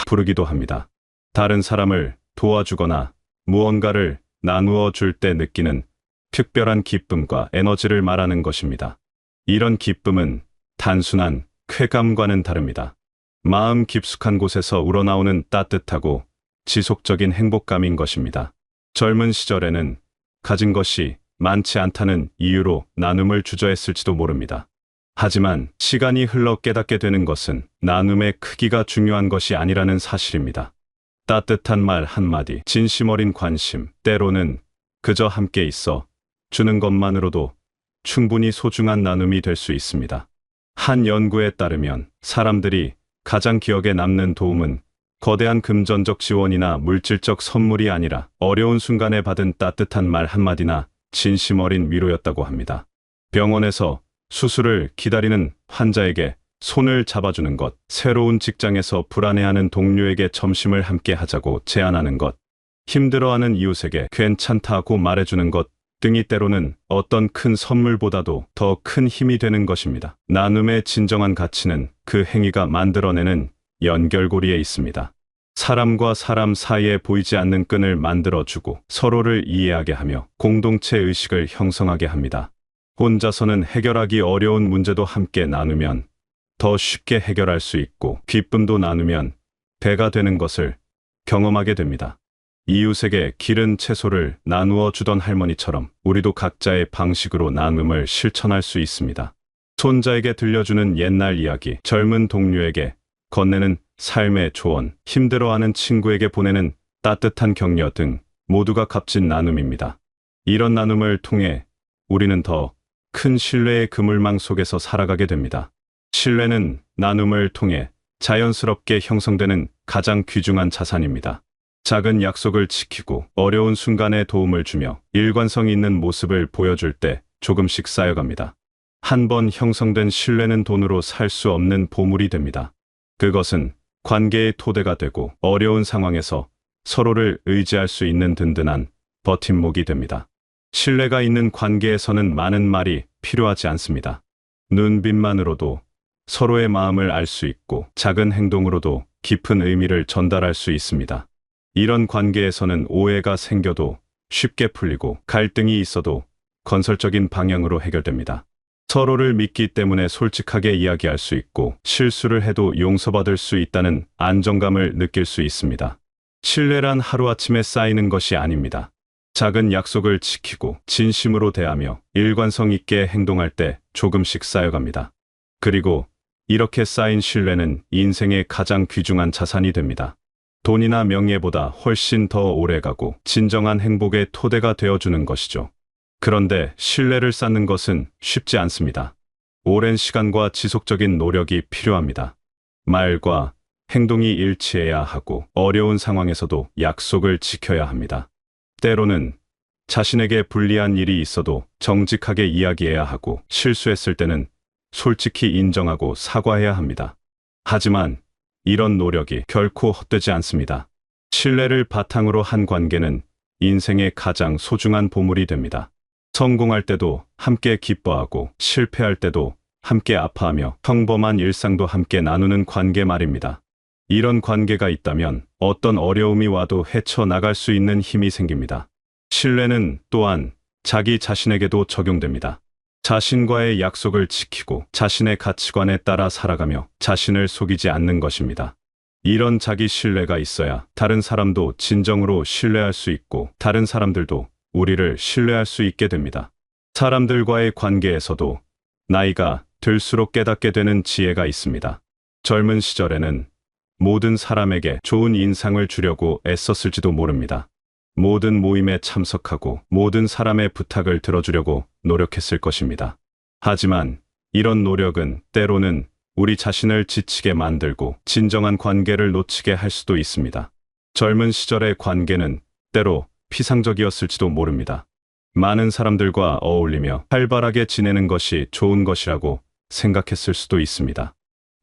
부르기도 합니다. 다른 사람을 도와주거나 무언가를 나누어 줄 때 느끼는 특별한 기쁨과 에너지를 말하는 것입니다. 이런 기쁨은 단순한 쾌감과는 다릅니다. 마음 깊숙한 곳에서 우러나오는 따뜻하고 지속적인 행복감인 것입니다. 젊은 시절에는 가진 것이 많지 않다는 이유로 나눔을 주저했을지도 모릅니다. 하지만 시간이 흘러 깨닫게 되는 것은 나눔의 크기가 중요한 것이 아니라는 사실입니다. 따뜻한 말 한마디, 진심 어린 관심, 때로는 그저 함께 있어 주는 것만으로도 충분히 소중한 나눔이 될 수 있습니다. 한 연구에 따르면 사람들이 가장 기억에 남는 도움은 거대한 금전적 지원이나 물질적 선물이 아니라 어려운 순간에 받은 따뜻한 말 한마디나 진심 어린 위로였다고 합니다. 병원에서 수술을 기다리는 환자에게 손을 잡아주는 것, 새로운 직장에서 불안해하는 동료에게 점심을 함께 하자고 제안하는 것, 힘들어하는 이웃에게 괜찮다고 말해주는 것 등이 때로는 어떤 큰 선물보다도 더 큰 힘이 되는 것입니다. 나눔의 진정한 가치는 그 행위가 만들어내는 연결고리에 있습니다. 사람과 사람 사이에 보이지 않는 끈을 만들어주고 서로를 이해하게 하며 공동체 의식을 형성하게 합니다. 혼자서는 해결하기 어려운 문제도 함께 나누면 더 쉽게 해결할 수 있고 기쁨도 나누면 배가 되는 것을 경험하게 됩니다. 이웃에게 기른 채소를 나누어 주던 할머니처럼 우리도 각자의 방식으로 나눔을 실천할 수 있습니다. 손자에게 들려주는 옛날 이야기, 젊은 동료에게 건네는 삶의 조언, 힘들어하는 친구에게 보내는 따뜻한 격려 등 모두가 값진 나눔입니다. 이런 나눔을 통해 우리는 더 큰 신뢰의 그물망 속에서 살아가게 됩니다. 신뢰는 나눔을 통해 자연스럽게 형성되는 가장 귀중한 자산입니다. 작은 약속을 지키고 어려운 순간에 도움을 주며 일관성 있는 모습을 보여줄 때 조금씩 쌓여갑니다. 한 번 형성된 신뢰는 돈으로 살 수 없는 보물이 됩니다. 그것은 관계의 토대가 되고 어려운 상황에서 서로를 의지할 수 있는 든든한 버팀목이 됩니다. 신뢰가 있는 관계에서는 많은 말이 필요하지 않습니다. 눈빛만으로도 서로의 마음을 알 수 있고 작은 행동으로도 깊은 의미를 전달할 수 있습니다. 이런 관계에서는 오해가 생겨도 쉽게 풀리고 갈등이 있어도 건설적인 방향으로 해결됩니다. 서로를 믿기 때문에 솔직하게 이야기할 수 있고 실수를 해도 용서받을 수 있다는 안정감을 느낄 수 있습니다. 신뢰란 하루아침에 쌓이는 것이 아닙니다. 작은 약속을 지키고 진심으로 대하며 일관성 있게 행동할 때 조금씩 쌓여갑니다. 그리고 이렇게 쌓인 신뢰는 인생의 가장 귀중한 자산이 됩니다. 돈이나 명예보다 훨씬 더 오래가고 진정한 행복의 토대가 되어주는 것이죠. 그런데 신뢰를 쌓는 것은 쉽지 않습니다. 오랜 시간과 지속적인 노력이 필요합니다. 말과 행동이 일치해야 하고 어려운 상황에서도 약속을 지켜야 합니다. 때로는 자신에게 불리한 일이 있어도 정직하게 이야기해야 하고 실수했을 때는 솔직히 인정하고 사과해야 합니다. 하지만 이런 노력이 결코 헛되지 않습니다. 신뢰를 바탕으로 한 관계는 인생의 가장 소중한 보물이 됩니다. 성공할 때도 함께 기뻐하고 실패할 때도 함께 아파하며 평범한 일상도 함께 나누는 관계 말입니다. 이런 관계가 있다면 어떤 어려움이 와도 헤쳐나갈 수 있는 힘이 생깁니다. 신뢰는 또한 자기 자신에게도 적용됩니다. 자신과의 약속을 지키고 자신의 가치관에 따라 살아가며 자신을 속이지 않는 것입니다. 이런 자기 신뢰가 있어야 다른 사람도 진정으로 신뢰할 수 있고 다른 사람들도 우리를 신뢰할 수 있게 됩니다. 사람들과의 관계에서도 나이가 들수록 깨닫게 되는 지혜가 있습니다. 젊은 시절에는 모든 사람에게 좋은 인상을 주려고 애썼을지도 모릅니다. 모든 모임에 참석하고 모든 사람의 부탁을 들어주려고 노력했을 것입니다. 하지만 이런 노력은 때로는 우리 자신을 지치게 만들고 진정한 관계를 놓치게 할 수도 있습니다. 젊은 시절의 관계는 때로 피상적이었을지도 모릅니다. 많은 사람들과 어울리며 활발하게 지내는 것이 좋은 것이라고 생각했을 수도 있습니다.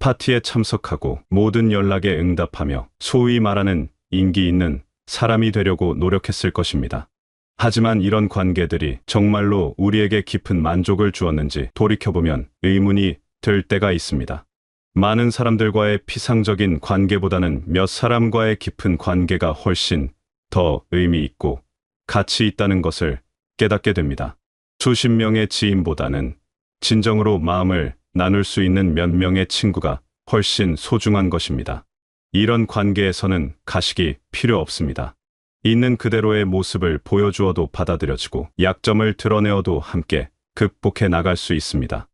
파티에 참석하고 모든 연락에 응답하며 소위 말하는 인기 있는 사람이 되려고 노력했을 것입니다. 하지만 이런 관계들이 정말로 우리에게 깊은 만족을 주었는지 돌이켜보면 의문이 들 때가 있습니다. 많은 사람들과의 피상적인 관계보다는 몇 사람과의 깊은 관계가 훨씬 더 의미 있고 가치 있다는 것을 깨닫게 됩니다. 수십 명의 지인보다는 진정으로 마음을 나눌 수 있는 몇 명의 친구가 훨씬 소중한 것입니다. 이런 관계에서는 가식이 필요 없습니다. 있는 그대로의 모습을 보여주어도 받아들여지고 약점을 드러내어도 함께 극복해 나갈 수 있습니다.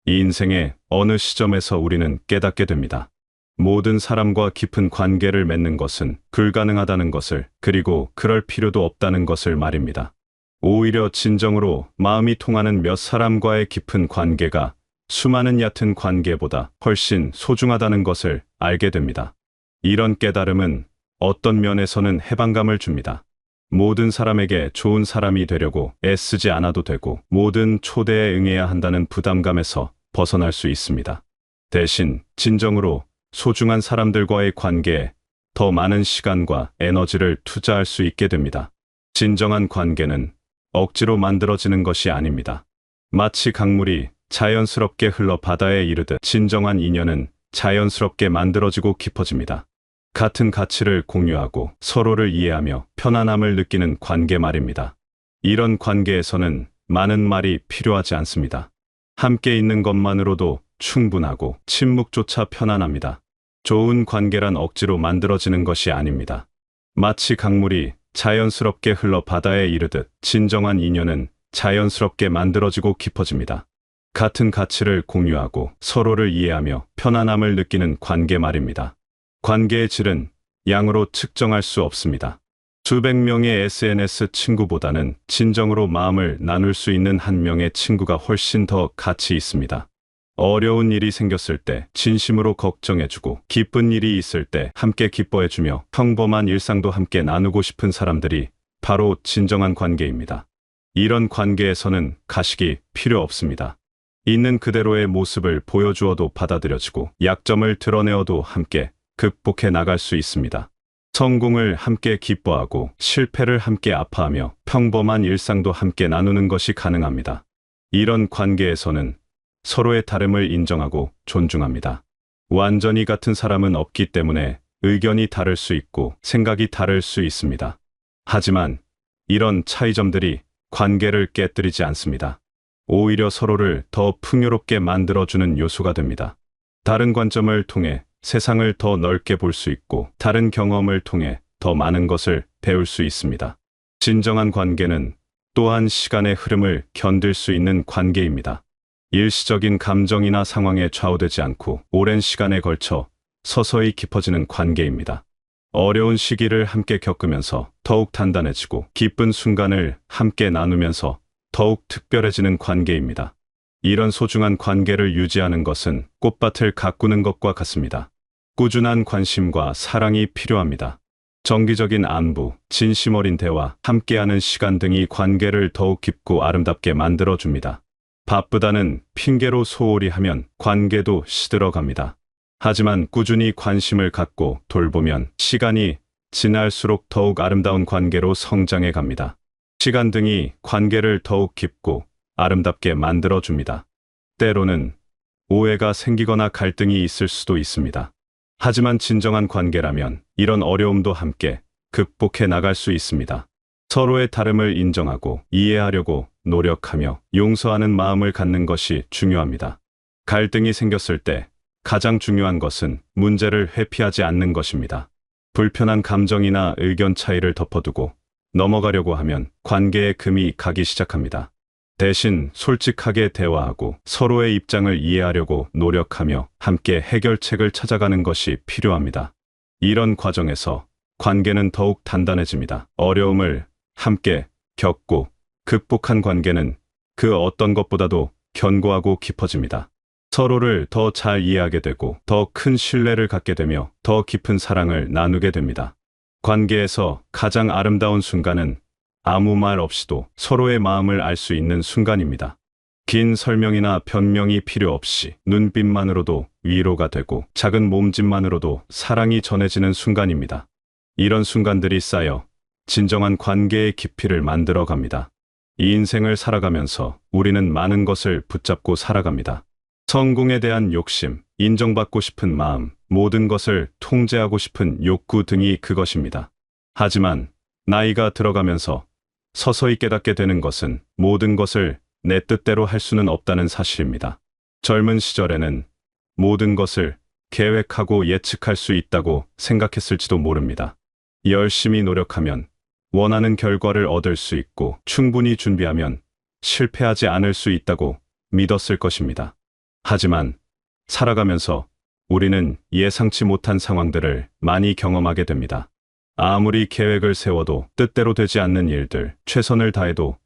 이 인생의 어느 시점에서 우리는 깨닫게 됩니다. 모든 사람과 깊은 관계를 맺는 것은 불가능하다는 것을, 그리고 그럴 필요도 없다는 것을 말입니다. 오히려 진정으로 마음이 통하는 몇 사람과의 깊은 관계가 수많은 얕은 관계보다 훨씬 소중하다는 것을 알게 됩니다. 이런 깨달음은 어떤 면에서는 해방감을 줍니다. 모든 사람에게 좋은 사람이 되려고 애쓰지 않아도 되고 모든 초대에 응해야 한다는 부담감에서 벗어날 수 있습니다. 대신 진정으로 소중한 사람들과의 관계에 더 많은 시간과 에너지를 투자할 수 있게 됩니다. 진정한 관계는 억지로 만들어지는 것이 아닙니다. 마치 강물이 자연스럽게 흘러 바다에 이르듯 진정한 인연은 자연스럽게 만들어지고 깊어집니다. 같은 가치를 공유하고 서로를 이해하며 편안함을 느끼는 관계 말입니다. 이런 관계에서는 많은 말이 필요하지 않습니다. 함께 있는 것만으로도 충분하고 침묵조차 편안합니다. 좋은 관계란 억지로 만들어지는 것이 아닙니다. 마치 강물이 자연스럽게 흘러 바다에 이르듯 진정한 인연은 자연스럽게 만들어지고 깊어집니다. 같은 가치를 공유하고 서로를 이해하며 편안함을 느끼는 관계 말입니다. 관계의 질은 양으로 측정할 수 없습니다. 수백 명의 SNS 친구보다는 진정으로 마음을 나눌 수 있는 한 명의 친구가 훨씬 더 가치 있습니다. 어려운 일이 생겼을 때 진심으로 걱정해주고 기쁜 일이 있을 때 함께 기뻐해주며 평범한 일상도 함께 나누고 싶은 사람들이 바로 진정한 관계입니다. 이런 관계에서는 가식이 필요 없습니다. 있는 그대로의 모습을 보여주어도 받아들여지고 약점을 드러내어도 함께 극복해 나갈 수 있습니다. 성공을 함께 기뻐하고 실패를 함께 아파하며 평범한 일상도 함께 나누는 것이 가능합니다. 이런 관계에서는 서로의 다름을 인정하고 존중합니다. 완전히 같은 사람은 없기 때문에 의견이 다를 수 있고 생각이 다를 수 있습니다. 하지만 이런 차이점들이 관계를 깨뜨리지 않습니다. 오히려 서로를 더 풍요롭게 만들어주는 요소가 됩니다. 다른 관점을 통해 세상을 더 넓게 볼 수 있고 다른 경험을 통해 더 많은 것을 배울 수 있습니다. 진정한 관계는 또한 시간의 흐름을 견딜 수 있는 관계입니다. 일시적인 감정이나 상황에 좌우되지 않고 오랜 시간에 걸쳐 서서히 깊어지는 관계입니다. 어려운 시기를 함께 겪으면서 더욱 단단해지고 기쁜 순간을 함께 나누면서 더욱 특별해지는 관계입니다. 이런 소중한 관계를 유지하는 것은 꽃밭을 가꾸는 것과 같습니다. 꾸준한 관심과 사랑이 필요합니다. 정기적인 안부, 진심 어린 대화, 함께하는 시간 등이 관계를 더욱 깊고 아름답게 만들어줍니다. 바쁘다는 핑계로 소홀히 하면 관계도 시들어갑니다. 하지만 꾸준히 관심을 갖고 돌보면 시간이 지날수록 더욱 아름다운 관계로 성장해 갑니다. 시간 등이 관계를 더욱 깊고 아름답게 만들어줍니다. 때로는 오해가 생기거나 갈등이 있을 수도 있습니다. 하지만 진정한 관계라면 이런 어려움도 함께 극복해 나갈 수 있습니다. 서로의 다름을 인정하고 이해하려고 노력하며 용서하는 마음을 갖는 것이 중요합니다. 갈등이 생겼을 때 가장 중요한 것은 문제를 회피하지 않는 것입니다. 불편한 감정이나 의견 차이를 덮어두고 넘어가려고 하면 관계에 금이 가기 시작합니다. 대신 솔직하게 대화하고 서로의 입장을 이해하려고 노력하며 함께 해결책을 찾아가는 것이 필요합니다. 이런 과정에서 관계는 더욱 단단해집니다. 어려움을 함께 겪고 극복한 관계는 그 어떤 것보다도 견고하고 깊어집니다. 서로를 더 잘 이해하게 되고 더 큰 신뢰를 갖게 되며 더 깊은 사랑을 나누게 됩니다. 관계에서 가장 아름다운 순간은 아무 말 없이도 서로의 마음을 알 수 있는 순간입니다. 긴 설명이나 변명이 필요 없이 눈빛만으로도 위로가 되고 작은 몸짓만으로도 사랑이 전해지는 순간입니다. 이런 순간들이 쌓여 진정한 관계의 깊이를 만들어 갑니다. 이 인생을 살아가면서 우리는 많은 것을 붙잡고 살아갑니다. 성공에 대한 욕심, 인정받고 싶은 마음, 모든 것을 통제하고 싶은 욕구 등이 그것입니다. 하지만 나이가 들어가면서 서서히 깨닫게 되는 것은 모든 것을 내 뜻대로 할 수는 없다는 사실입니다. 젊은 시절에는 모든 것을 계획하고 예측할 수 있다고 생각했을지도 모릅니다. 열심히 노력하면 원하는 결과를 얻을 수 있고 충분히 준비하면 실패하지 않을 수 있다고 믿었을 것입니다. 하지만 살아가면서 우리는 예상치 못한 상황들을 많이 경험하게 됩니다. 아무리 계획을 세워도 뜻대로 되지 않는 일들, 최선을 다해도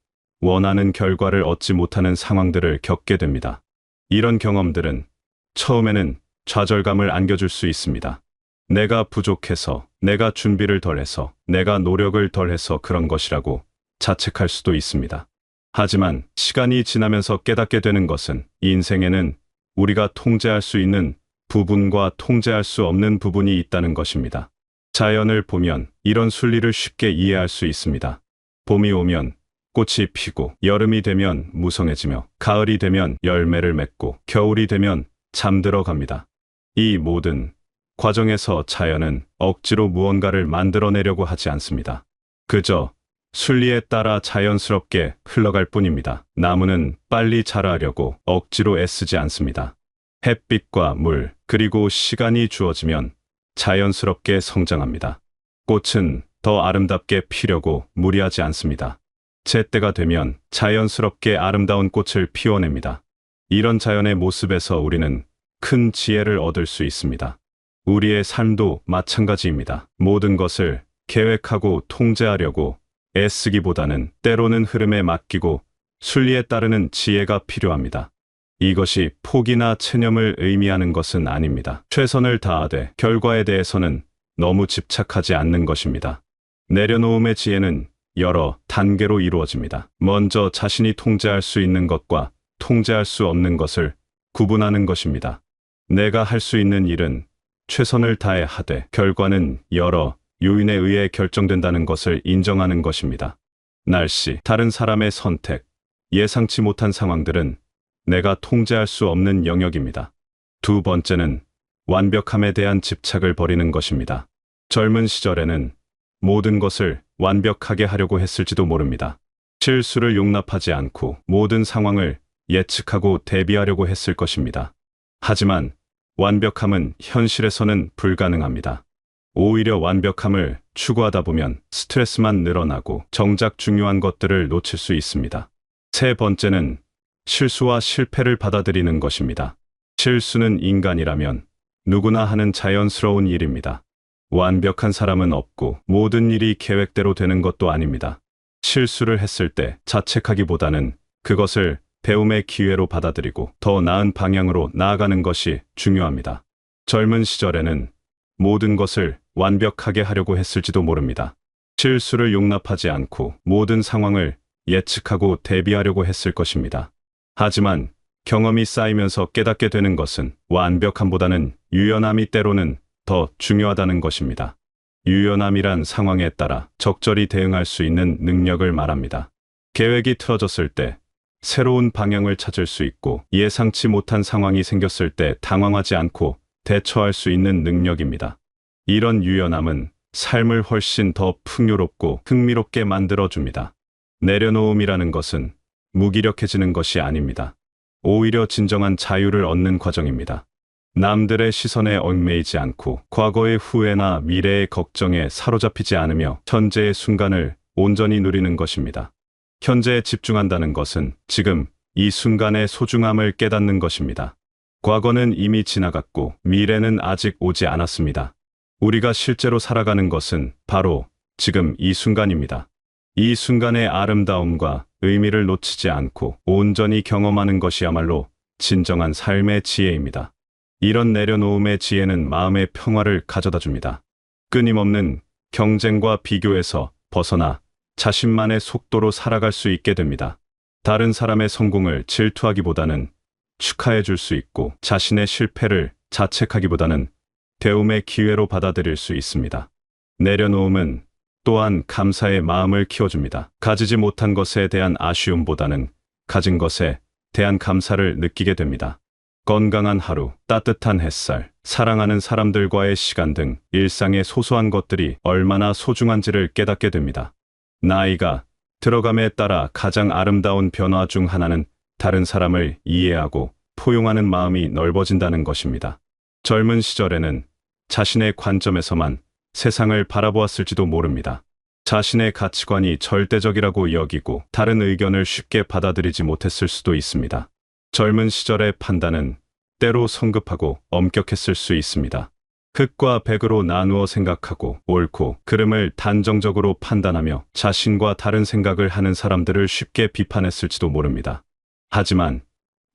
원하는 결과를 얻지 못하는 상황들을 겪게 됩니다. 이런 경험들은 처음에는 좌절감을 안겨줄 수 있습니다. 내가 부족해서, 내가 준비를 덜해서, 내가 노력을 덜해서 그런 것이라고 자책할 수도 있습니다. 하지만 시간이 지나면서 깨닫게 되는 것은 인생에는 우리가 통제할 수 있는 부분과 통제할 수 없는 부분이 있다는 것입니다. 자연을 보면 이런 순리를 쉽게 이해할 수 있습니다. 봄이 오면 꽃이 피고, 여름이 되면 무성해지며, 가을이 되면 열매를 맺고, 겨울이 되면 잠들어 갑니다. 이 모든 과정에서 자연은 억지로 무언가를 만들어내려고 하지 않습니다. 그저 순리에 따라 자연스럽게 흘러갈 뿐입니다. 나무는 빨리 자라려고 억지로 애쓰지 않습니다. 햇빛과 물, 그리고 시간이 주어지면 자연스럽게 성장합니다. 꽃은 더 아름답게 피려고 무리하지 않습니다. 제때가 되면 자연스럽게 아름다운 꽃을 피워냅니다. 이런 자연의 모습에서 우리는 큰 지혜를 얻을 수 있습니다. 우리의 삶도 마찬가지입니다. 모든 것을 계획하고 통제하려고 애쓰기보다는 때로는 흐름에 맡기고 순리에 따르는 지혜가 필요합니다. 이것이 포기나 체념을 의미하는 것은 아닙니다. 최선을 다하되 결과에 대해서는 너무 집착하지 않는 것입니다. 내려놓음의 지혜는 여러 단계로 이루어집니다. 먼저 자신이 통제할 수 있는 것과 통제할 수 없는 것을 구분하는 것입니다. 내가 할 수 있는 일은 최선을 다해 하되 결과는 여러 요인에 의해 결정된다는 것을 인정하는 것입니다. 날씨, 다른 사람의 선택, 예상치 못한 상황들은 내가 통제할 수 없는 영역입니다. 두 번째는 완벽함에 대한 집착을 버리는 것입니다. 젊은 시절에는 모든 것을 완벽하게 하려고 했을지도 모릅니다. 실수를 용납하지 않고 모든 상황을 예측하고 대비하려고 했을 것입니다. 하지만 완벽함은 현실에서는 불가능합니다. 오히려 완벽함을 추구하다 보면 스트레스만 늘어나고 정작 중요한 것들을 놓칠 수 있습니다. 세 번째는 실수와 실패를 받아들이는 것입니다. 실수는 인간이라면 누구나 하는 자연스러운 일입니다. 완벽한 사람은 없고 모든 일이 계획대로 되는 것도 아닙니다. 실수를 했을 때 자책하기보다는 그것을 배움의 기회로 받아들이고 더 나은 방향으로 나아가는 것이 중요합니다. 젊은 시절에는 모든 것을 완벽하게 하려고 했을지도 모릅니다. 실수를 용납하지 않고 모든 상황을 예측하고 대비하려고 했을 것입니다. 하지만 경험이 쌓이면서 깨닫게 되는 것은 완벽함보다는 유연함이 때로는 더 중요하다는 것입니다. 유연함이란 상황에 따라 적절히 대응할 수 있는 능력을 말합니다. 계획이 틀어졌을 때 새로운 방향을 찾을 수 있고 예상치 못한 상황이 생겼을 때 당황하지 않고 대처할 수 있는 능력입니다. 이런 유연함은 삶을 훨씬 더 풍요롭고 흥미롭게 만들어줍니다. 내려놓음이라는 것은 무기력해지는 것이 아닙니다. 오히려 진정한 자유를 얻는 과정입니다. 남들의 시선에 얽매이지 않고 과거의 후회나 미래의 걱정에 사로잡히지 않으며 현재의 순간을 온전히 누리는 것입니다. 현재에 집중한다는 것은 지금 이 순간의 소중함을 깨닫는 것입니다. 과거는 이미 지나갔고 미래는 아직 오지 않았습니다. 우리가 실제로 살아가는 것은 바로 지금 이 순간입니다. 이 순간의 아름다움과 의미를 놓치지 않고 온전히 경험하는 것이야말로 진정한 삶의 지혜입니다. 이런 내려놓음의 지혜는 마음의 평화를 가져다 줍니다. 끊임없는 경쟁과 비교에서 벗어나 자신만의 속도로 살아갈 수 있게 됩니다. 다른 사람의 성공을 질투하기보다는 축하해 줄 수 있고 자신의 실패를 자책하기보다는 배움의 기회로 받아들일 수 있습니다. 내려놓음은 또한 감사의 마음을 키워줍니다. 가지지 못한 것에 대한 아쉬움보다는 가진 것에 대한 감사를 느끼게 됩니다. 건강한 하루, 따뜻한 햇살, 사랑하는 사람들과의 시간 등 일상의 소소한 것들이 얼마나 소중한지를 깨닫게 됩니다. 나이가 들어감에 따라 가장 아름다운 변화 중 하나는 다른 사람을 이해하고 포용하는 마음이 넓어진다는 것입니다. 젊은 시절에는 자신의 관점에서만 세상을 바라보았을지도 모릅니다. 자신의 가치관이 절대적이라고 여기고 다른 의견을 쉽게 받아들이지 못했을 수도 있습니다. 젊은 시절의 판단은 때로 성급하고 엄격했을 수 있습니다. 흑과 백으로 나누어 생각하고 옳고 그름을 단정적으로 판단하며 자신과 다른 생각을 하는 사람들을 쉽게 비판했을지도 모릅니다. 하지만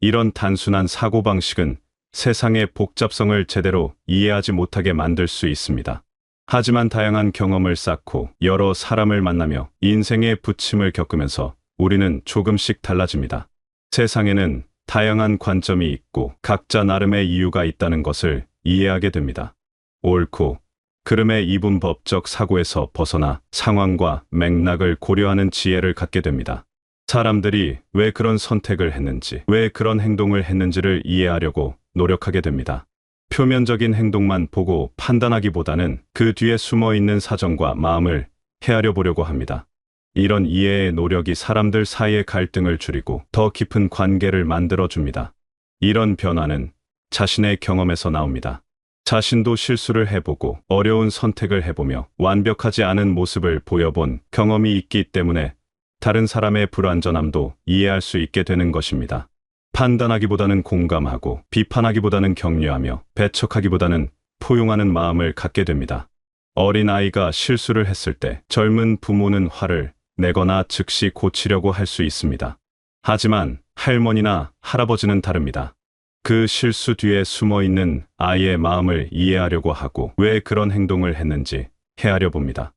이런 단순한 사고방식은 세상의 복잡성을 제대로 이해하지 못하게 만들 수 있습니다. 하지만 다양한 경험을 쌓고 여러 사람을 만나며 인생의 부침을 겪으면서 우리는 조금씩 달라집니다. 세상에는 다양한 관점이 있고 각자 나름의 이유가 있다는 것을 이해하게 됩니다. 옳고 그름의 이분법적 사고에서 벗어나 상황과 맥락을 고려하는 지혜를 갖게 됩니다. 사람들이 왜 그런 선택을 했는지, 왜 그런 행동을 했는지를 이해하려고 노력하게 됩니다. 표면적인 행동만 보고 판단하기보다는 그 뒤에 숨어 있는 사정과 마음을 헤아려 보려고 합니다. 이런 이해의 노력이 사람들 사이의 갈등을 줄이고 더 깊은 관계를 만들어 줍니다. 이런 변화는 자신의 경험에서 나옵니다. 자신도 실수를 해보고 어려운 선택을 해보며 완벽하지 않은 모습을 보여본 경험이 있기 때문에 다른 사람의 불완전함도 이해할 수 있게 되는 것입니다. 판단하기보다는 공감하고 비판하기보다는 격려하며 배척하기보다는 포용하는 마음을 갖게 됩니다. 어린 아이가 실수를 했을 때 젊은 부모는 화를 내거나 즉시 고치려고 할 수 있습니다. 하지만 할머니나 할아버지는 다릅니다. 그 실수 뒤에 숨어 있는 아이의 마음을 이해하려고 하고 왜 그런 행동을 했는지 헤아려 봅니다.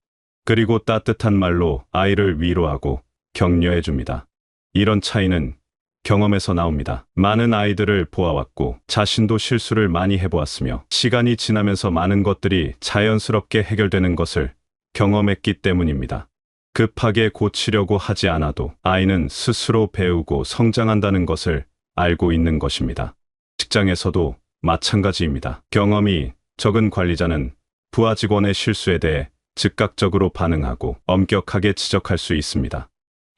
그리고 따뜻한 말로 아이를 위로하고 격려해 줍니다. 이런 차이는 경험에서 나옵니다. 많은 아이들을 보아왔고 자신도 실수를 많이 해보았으며 시간이 지나면서 많은 것들이 자연스럽게 해결되는 것을 경험했기 때문입니다. 급하게 고치려고 하지 않아도 아이는 스스로 배우고 성장한다는 것을 알고 있는 것입니다. 직장에서도 마찬가지입니다. 경험이 적은 관리자는 부하 직원의 실수에 대해 즉각적으로 반응하고 엄격하게 지적할 수 있습니다.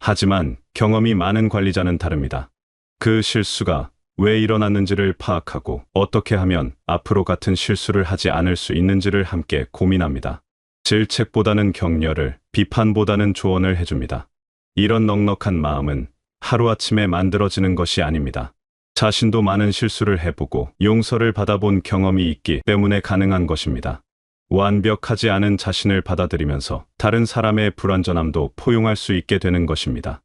하지만 경험이 많은 관리자는 다릅니다. 그 실수가 왜 일어났는지를 파악하고 어떻게 하면 앞으로 같은 실수를 하지 않을 수 있는지를 함께 고민합니다. 질책보다는 격려를, 비판보다는 조언을 해줍니다. 이런 넉넉한 마음은 하루아침에 만들어지는 것이 아닙니다. 자신도 많은 실수를 해보고 용서를 받아본 경험이 있기 때문에 가능한 것입니다. 완벽하지 않은 자신을 받아들이면서 다른 사람의 불완전함도 포용할 수 있게 되는 것입니다.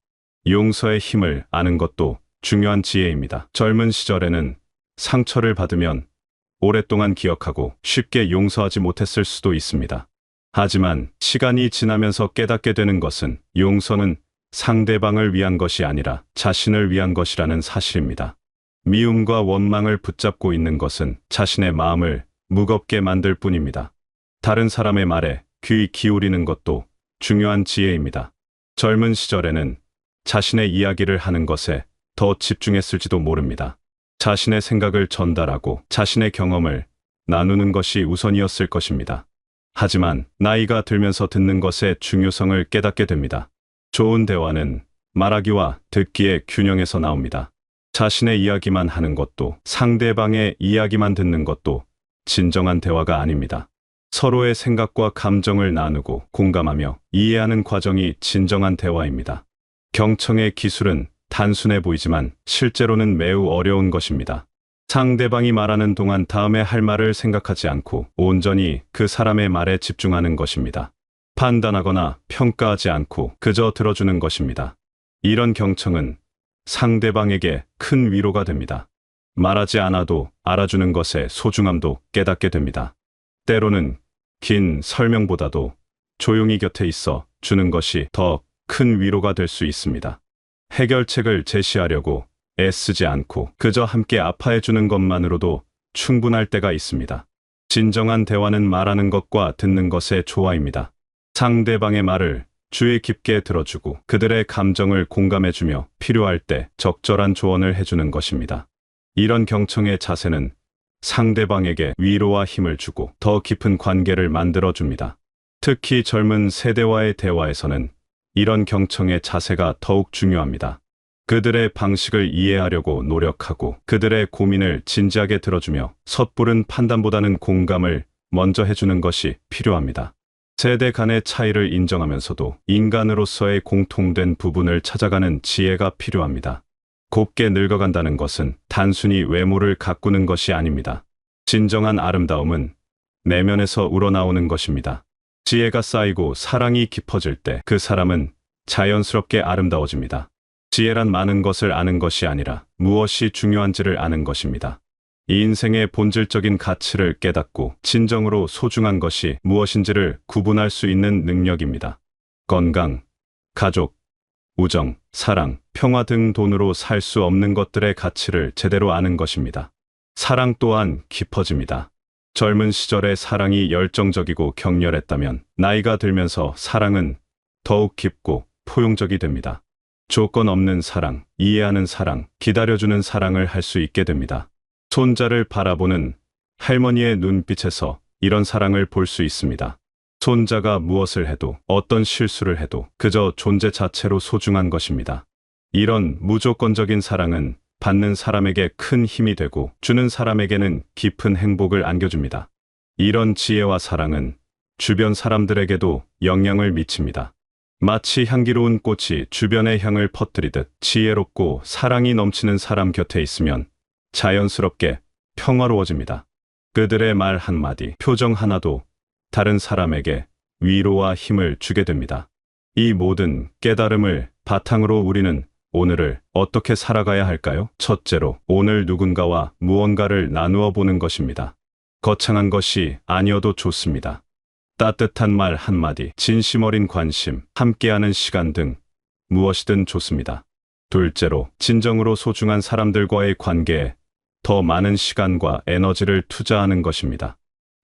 용서의 힘을 아는 것도 중요한 지혜입니다. 젊은 시절에는 상처를 받으면 오랫동안 기억하고 쉽게 용서하지 못했을 수도 있습니다. 하지만 시간이 지나면서 깨닫게 되는 것은 용서는 상대방을 위한 것이 아니라 자신을 위한 것이라는 사실입니다. 미움과 원망을 붙잡고 있는 것은 자신의 마음을 무겁게 만들 뿐입니다. 다른 사람의 말에 귀 기울이는 것도 중요한 지혜입니다. 젊은 시절에는 자신의 이야기를 하는 것에 더 집중했을지도 모릅니다. 자신의 생각을 전달하고 자신의 경험을 나누는 것이 우선이었을 것입니다. 하지만 나이가 들면서 듣는 것의 중요성을 깨닫게 됩니다. 좋은 대화는 말하기와 듣기의 균형에서 나옵니다. 자신의 이야기만 하는 것도 상대방의 이야기만 듣는 것도 진정한 대화가 아닙니다. 서로의 생각과 감정을 나누고 공감하며 이해하는 과정이 진정한 대화입니다. 경청의 기술은 단순해 보이지만 실제로는 매우 어려운 것입니다. 상대방이 말하는 동안 다음에 할 말을 생각하지 않고 온전히 그 사람의 말에 집중하는 것입니다. 판단하거나 평가하지 않고 그저 들어주는 것입니다. 이런 경청은 상대방에게 큰 위로가 됩니다. 말하지 않아도 알아주는 것의 소중함도 깨닫게 됩니다. 때로는 긴 설명보다도 조용히 곁에 있어 주는 것이 더 큰 위로가 될 수 있습니다. 해결책을 제시하려고 애쓰지 않고 그저 함께 아파해 주는 것만으로도 충분할 때가 있습니다. 진정한 대화는 말하는 것과 듣는 것의 조화입니다. 상대방의 말을 주의 깊게 들어주고 그들의 감정을 공감해주며 필요할 때 적절한 조언을 해주는 것입니다. 이런 경청의 자세는 상대방에게 위로와 힘을 주고 더 깊은 관계를 만들어줍니다. 특히 젊은 세대와의 대화에서는 이런 경청의 자세가 더욱 중요합니다. 그들의 방식을 이해하려고 노력하고 그들의 고민을 진지하게 들어주며 섣부른 판단보다는 공감을 먼저 해주는 것이 필요합니다. 세대 간의 차이를 인정하면서도 인간으로서의 공통된 부분을 찾아가는 지혜가 필요합니다. 곱게 늙어간다는 것은 단순히 외모를 가꾸는 것이 아닙니다. 진정한 아름다움은 내면에서 우러나오는 것입니다. 지혜가 쌓이고 사랑이 깊어질 때 그 사람은 자연스럽게 아름다워집니다. 지혜란 많은 것을 아는 것이 아니라 무엇이 중요한지를 아는 것입니다. 이 인생의 본질적인 가치를 깨닫고 진정으로 소중한 것이 무엇인지를 구분할 수 있는 능력입니다. 건강, 가족, 우정, 사랑, 평화 등 돈으로 살 수 없는 것들의 가치를 제대로 아는 것입니다. 사랑 또한 깊어집니다. 젊은 시절의 사랑이 열정적이고 격렬했다면 나이가 들면서 사랑은 더욱 깊고 포용적이 됩니다. 조건 없는 사랑, 이해하는 사랑, 기다려주는 사랑을 할 수 있게 됩니다. 손자를 바라보는 할머니의 눈빛에서 이런 사랑을 볼 수 있습니다. 손자가 무엇을 해도 어떤 실수를 해도 그저 존재 자체로 소중한 것입니다. 이런 무조건적인 사랑은 받는 사람에게 큰 힘이 되고 주는 사람에게는 깊은 행복을 안겨줍니다. 이런 지혜와 사랑은 주변 사람들에게도 영향을 미칩니다. 마치 향기로운 꽃이 주변의 향을 퍼뜨리듯 지혜롭고 사랑이 넘치는 사람 곁에 있으면 자연스럽게 평화로워집니다. 그들의 말 한마디, 표정 하나도 다른 사람에게 위로와 힘을 주게 됩니다. 이 모든 깨달음을 바탕으로 우리는 오늘을 어떻게 살아가야 할까요? 첫째로, 오늘 누군가와 무언가를 나누어 보는 것입니다. 거창한 것이 아니어도 좋습니다. 따뜻한 말 한마디, 진심 어린 관심, 함께하는 시간 등 무엇이든 좋습니다. 둘째로, 진정으로 소중한 사람들과의 관계에 더 많은 시간과 에너지를 투자하는 것입니다.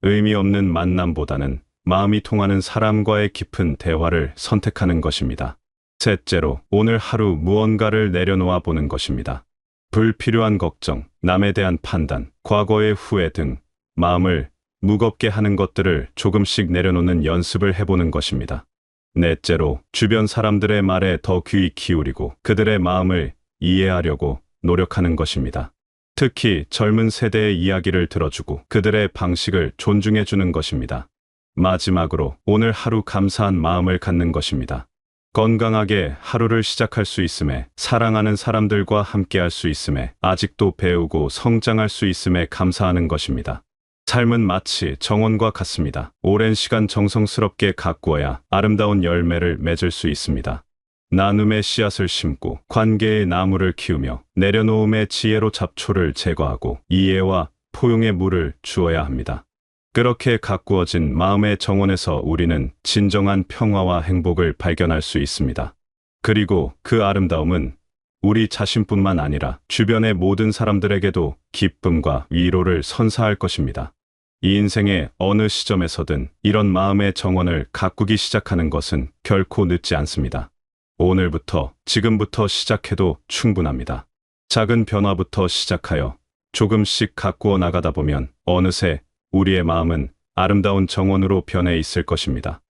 의미 없는 만남보다는 마음이 통하는 사람과의 깊은 대화를 선택하는 것입니다. 셋째로, 오늘 하루 무언가를 내려놓아 보는 것입니다. 불필요한 걱정, 남에 대한 판단, 과거의 후회 등 마음을 무겁게 하는 것들을 조금씩 내려놓는 연습을 해보는 것입니다. 넷째로, 주변 사람들의 말에 더 귀 기울이고 그들의 마음을 이해하려고 노력하는 것입니다. 특히 젊은 세대의 이야기를 들어주고 그들의 방식을 존중해주는 것입니다. 마지막으로, 오늘 하루 감사한 마음을 갖는 것입니다. 건강하게 하루를 시작할 수 있음에, 사랑하는 사람들과 함께할 수 있음에, 아직도 배우고 성장할 수 있음에 감사하는 것입니다. 삶은 마치 정원과 같습니다. 오랜 시간 정성스럽게 가꾸어야 아름다운 열매를 맺을 수 있습니다. 나눔의 씨앗을 심고 관계의 나무를 키우며 내려놓음의 지혜로 잡초를 제거하고 이해와 포용의 물을 주어야 합니다. 그렇게 가꾸어진 마음의 정원에서 우리는 진정한 평화와 행복을 발견할 수 있습니다. 그리고 그 아름다움은 우리 자신뿐만 아니라 주변의 모든 사람들에게도 기쁨과 위로를 선사할 것입니다. 이 인생의 어느 시점에서든 이런 마음의 정원을 가꾸기 시작하는 것은 결코 늦지 않습니다. 오늘부터, 지금부터 시작해도 충분합니다. 작은 변화부터 시작하여 조금씩 가꾸어 나가다 보면 어느새 우리의 마음은 아름다운 정원으로 변해 있을 것입니다.